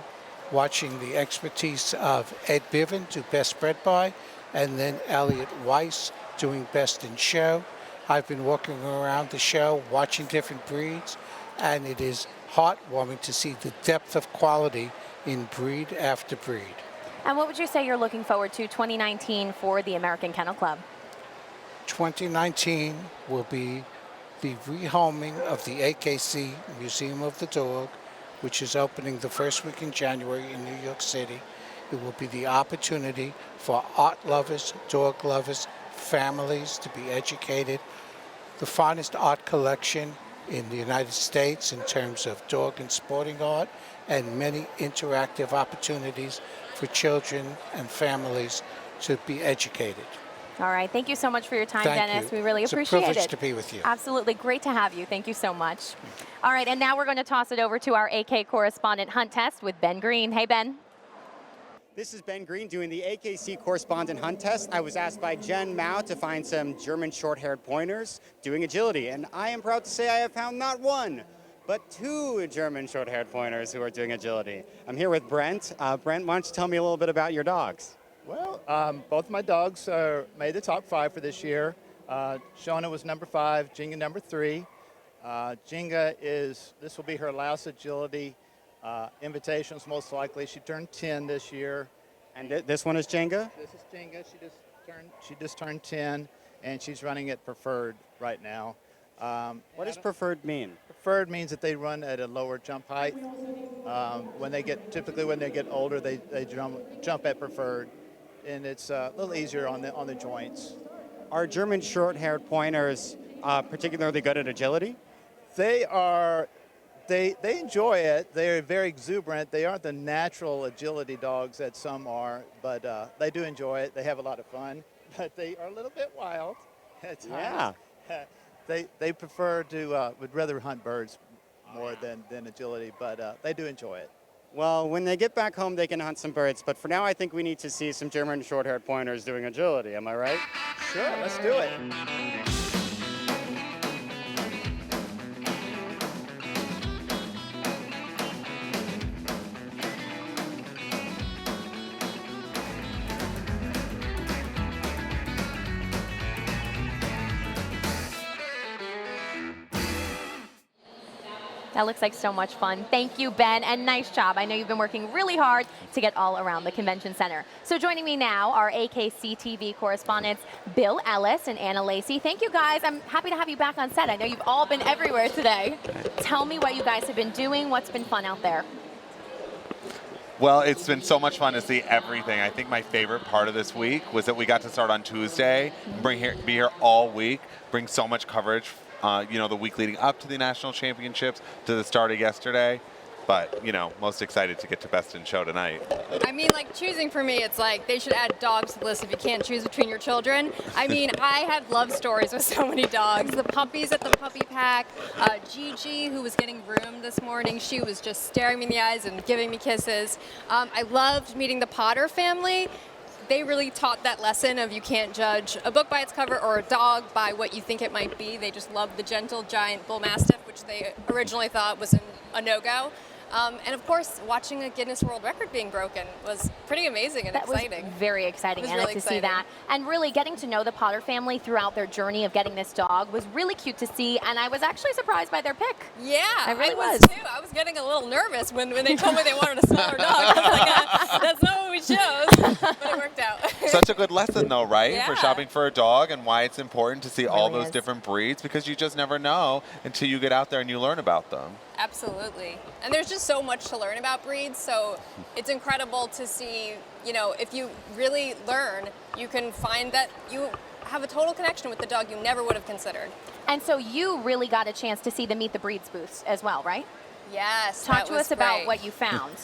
watching the expertise of Ed Biven do Best Bred By, and then Elliot Weiss doing Best in Show. I've been walking around the show, watching different breeds, and it is heartwarming to see the depth of quality in breed after breed. And what would you say you're looking forward to 2019 for the American Kennel Club? 2019 will be the rehoming of the AKC Museum of the Dog, which is opening the first week in January in New York City. It will be the opportunity for art lovers, dog lovers, families to be educated. The finest art collection in the United States in terms of dog and sporting art, and many interactive opportunities for children and families to be educated. All right, thank you so much for your time, Thank Dennis. you. We really It's appreciate it. a privilege to be with you. Absolutely, great to have you. Thank you so much. All right, and now we're going to toss it over to our AK Correspondent Hunt Test with Ben Green. Hey, Ben. This is Ben Green doing the AKC Correspondent Hunt Test. I was asked by Jen Mao to find some German short-haired pointers doing agility, and I am proud to say I have found not one, but two German short-haired pointers who are doing agility. I'm here with Brent. Brent, why don't you tell me a little bit about your dogs? Well, both my dogs made the top 5 for this year. Shona was number 5, Jinga number 3. Jinga this will be her last agility invitations, most likely. She turned 10 this year. And this one is Jenga? This is Jenga. She just turned 10, and she's running at preferred right now. What does preferred mean? Preferred means that they run at a lower jump height. Typically when they get older, they jump at preferred, and it's a little easier on the joints. Are German short-haired pointers particularly good at agility? They are. They enjoy it. They're very exuberant. They aren't the natural agility dogs that some are, but they do enjoy it. They have a lot of fun, but they are a little bit wild at times. Yeah. They prefer to would rather hunt birds more than agility, but they do enjoy it. Well, when they get back home, they can hunt some birds, but for now, I think we need to see some German short-haired pointers doing agility. Am I right? Sure, let's do it. That looks like so much fun. Thank you, Ben, and nice job. I know you've been working really hard to get all around the convention center. So joining me now are AKC TV correspondents Bill Ellis and Anna Lacey. Thank you, guys. I'm happy to have you back on set. I know you've all been everywhere today. Tell me what you guys have been doing. What's been fun out there? Well, it's been so much fun to see everything. I think my favorite part of this week was that we got to start on Tuesday, be here all week, bring so much coverage, the week leading up to the national championships, to the start of yesterday. But, most excited to get to Best in Show tonight. I mean, choosing for me, it's like they should add dogs to the list if you can't choose between your children. I mean, I have love stories with so many dogs. The puppies at the puppy pack, Gigi, who was getting groomed this morning, she was just staring me in the eyes and giving me kisses. I loved meeting the Potter family. They really taught that lesson of you can't judge a book by its cover or a dog by what you think it might be. They just loved the gentle giant bull mastiff, which they originally thought was a no-go. And of course, watching a Guinness World Record being broken was pretty amazing and exciting. That was very exciting, Anna, really to exciting. see that. And really getting to know the Potter family throughout their journey of getting this dog was really cute to see, and I was actually surprised by their pick. Yeah, I really was. too. I was getting a little nervous when they told me they wanted a smaller dog. I was like, that's not what we chose, but it worked out. Such a good lesson, though, right? Yeah. For shopping for a dog, and why it's important to see all really those is. different breeds, because you just never know until you get out there and you learn about them. Absolutely. And there's just so much to learn about breeds, so it's incredible to see, if you really learn, you can find that you have a total connection with the dog you never would have considered. And so you really got a chance to see the Meet the Breeds booths as well, right? Yes. Talk that to was us about great. what you found.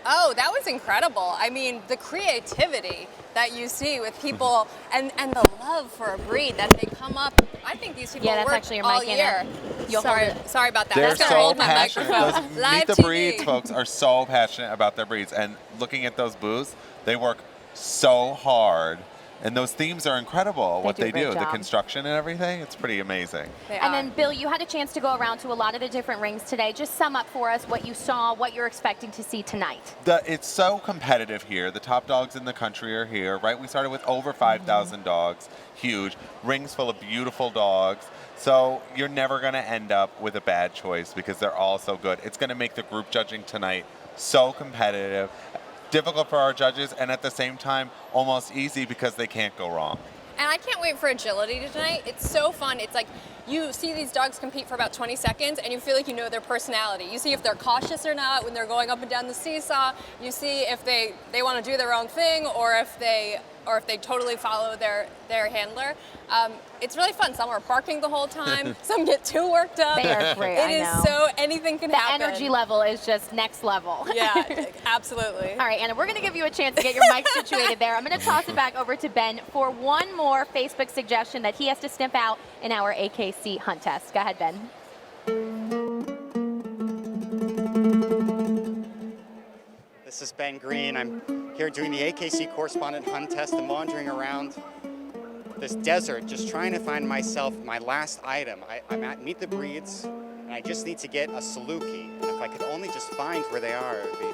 Oh, that was incredible. I mean, the creativity that you see with people and the love for a breed that they come up. I think these people that's work actually your all mic, year. Anna. You'll Sorry, hold it. sorry about that. They're I'm just gonna so hold my passionate. microphone. Those Live Meet the TV. Breeds folks are so passionate about their breeds. And looking at those booths, they work so hard. And those themes are incredible, what do a they great do. The job. construction and everything, it's pretty amazing. And then, Bill, you had a chance to go around to a lot of the different rings today. Just sum up for us what you saw, what you're expecting to see tonight. It's so competitive here. The top dogs in the country are here, right? We started with over 5,000 dogs, huge. Rings full of beautiful dogs. So you're never going to end up with a bad choice because they're all so good. It's going to make the group judging tonight so competitive. Difficult for our judges, and at the same time, almost easy because they can't go wrong. And I can't wait for agility tonight. It's so fun. It's like you see these dogs compete for about 20 seconds and you feel like you know their personality. You see if they're cautious or not when they're going up and down the seesaw. You see if they want to do their own thing or if they totally follow their handler. It's really fun. Some are barking the whole time. Some get too worked up. They are great, It is so anything can happen. The energy level is just next level. Yeah, absolutely. All right, Anna, we're going to give you a chance to get your mic situated there. I'm going to toss it back over to Ben for one more Facebook suggestion that he has to sniff out in our AKC hunt test. Go ahead, Ben. This is Ben Green. I'm here doing the AKC Correspondent hunt test and wandering around this desert, just trying to find myself my last item. I'm at Meet the Breeds, and I just need to get a Saluki. And if I could only just find where they are, it would be...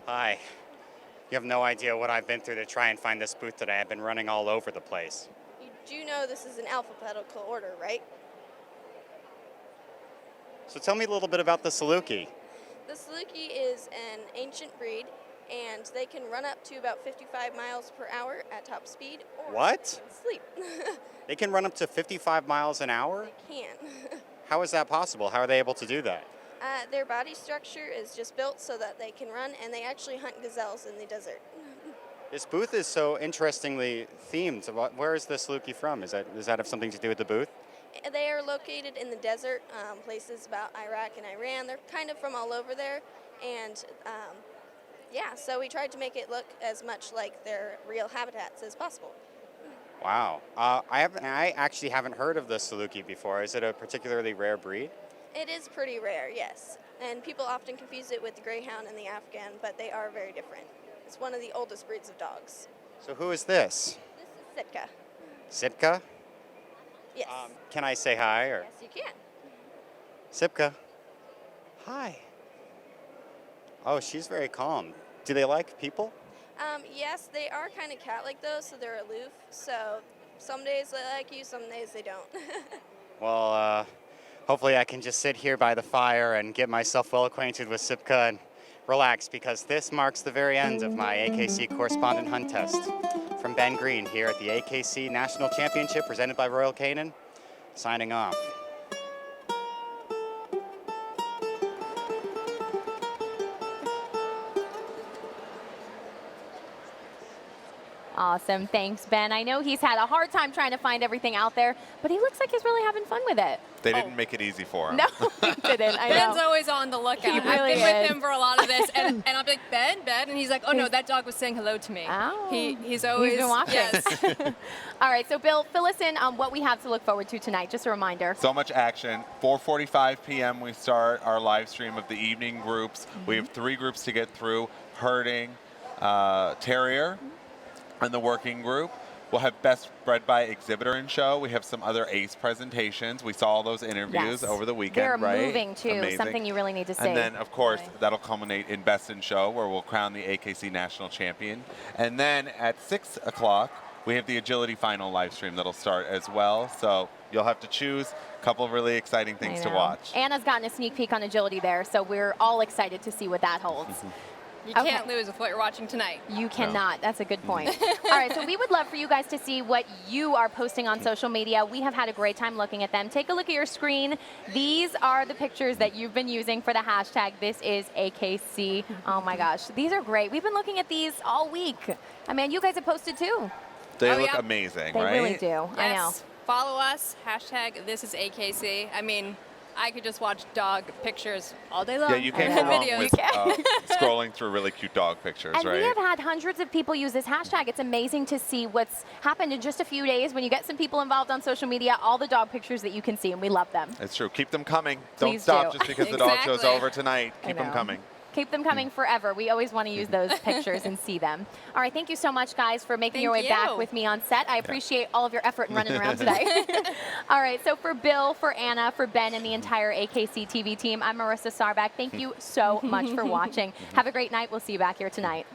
Hi. You have no idea what I've been through to try and find this booth today. I've been running all over the place. You do know this is an alphabetical order, right? So tell me a little bit about the Saluki. The Saluki is an ancient breed, and they can run up to about 55 miles per hour at top speed. Or What? Sleep. They can run up to 55 miles an hour? They can. How is that possible? How are they able to do that? Their body structure is just built so that they can run, and they actually hunt gazelles in the desert. This booth is so interestingly themed. Where is the Saluki from? Does that have something to do with the booth? They are located in the desert, places about Iraq and Iran. They're kind of from all over there, and yeah, so we tried to make it look as much like their real habitats as possible. Wow. I actually haven't heard of the Saluki before. Is it a particularly rare breed? It is pretty rare, yes, and people often confuse it with the Greyhound and the Afghan, but they are very different. It's one of the oldest breeds of dogs. So who is this? This is Sitka. Sitka? Yes. Can I say hi? Or? Yes, you can. Sitka. Hi. Oh, she's very calm. Do they like people? Yes, they are kind of cat-like though, so they're aloof. So some days they like you, some days they don't. Well, hopefully I can just sit here by the fire and get myself well acquainted with Sitka and relax, because this marks the very end of my AKC Correspondent hunt test. From Ben Green here at the AKC National Championship presented by Royal Canin, signing off. Awesome. Thanks, Ben. I know he's had a hard time trying to find everything out there, but he looks like he's really having fun with it. They didn't make it easy for him. No, he didn't. I know. Ben's always on the lookout. He really I've been is. with him for a lot of this, and I'll be like, Ben, and he's like, oh no, that dog was saying hello to me. Oh. He's always He's been watching. Yes. All right, so Bill, fill us in on what we have to look forward to tonight. Just a reminder. So much action. 4:45 p.m. we start our live stream of the evening groups. We have 3 groups to get through: herding, terrier, and the working group. We'll have Best Bred by Exhibitor and Show. We have some other ACE presentations. We saw all those interviews over the weekend, They're right? moving, too. Amazing. Something you really need to see. And then, of course, that'll culminate in Best in Show, where we'll crown the AKC National Champion. And then at 6 o'clock, we have the Agility Final live stream that'll start as well. So you'll have to choose a couple of really exciting things to watch. Anna's gotten a sneak peek on Agility there, so we're all excited to see what that holds. You can't lose with what you're watching tonight. You cannot. That's a good point. All right, so we would love for you guys to see what you are posting on social media. We have had a great time looking at them. Take a look at your screen. These are the pictures that you've been using for the hashtag. This is AKC. Oh my gosh, these are great. We've been looking at these all week. I mean, you guys have posted too. They look amazing, right? They really do. I know. Yes. Follow us. Hashtag this is AKC. I mean, I could just watch dog pictures all day long. Yeah, you can't go wrong with scrolling through really cute dog pictures, And right? we have had hundreds of people use this hashtag. It's amazing to see what's happened in just a few days when you get some people involved on social media, all the dog pictures that you can see, and we love them. It's true. Keep them coming. Please Don't stop do. just because the dog show's over tonight. Keep them know. coming. Keep them coming forever. We always want to use those pictures and see them. All right, thank you so much, guys, for making your way back with me on set. I appreciate all of your effort in running around today. All right, so for Bill, for Anna, for Ben, and the entire AKC TV team, I'm Marissa Sarback. Thank you so much for watching. Have a great night. We'll see you back here tonight.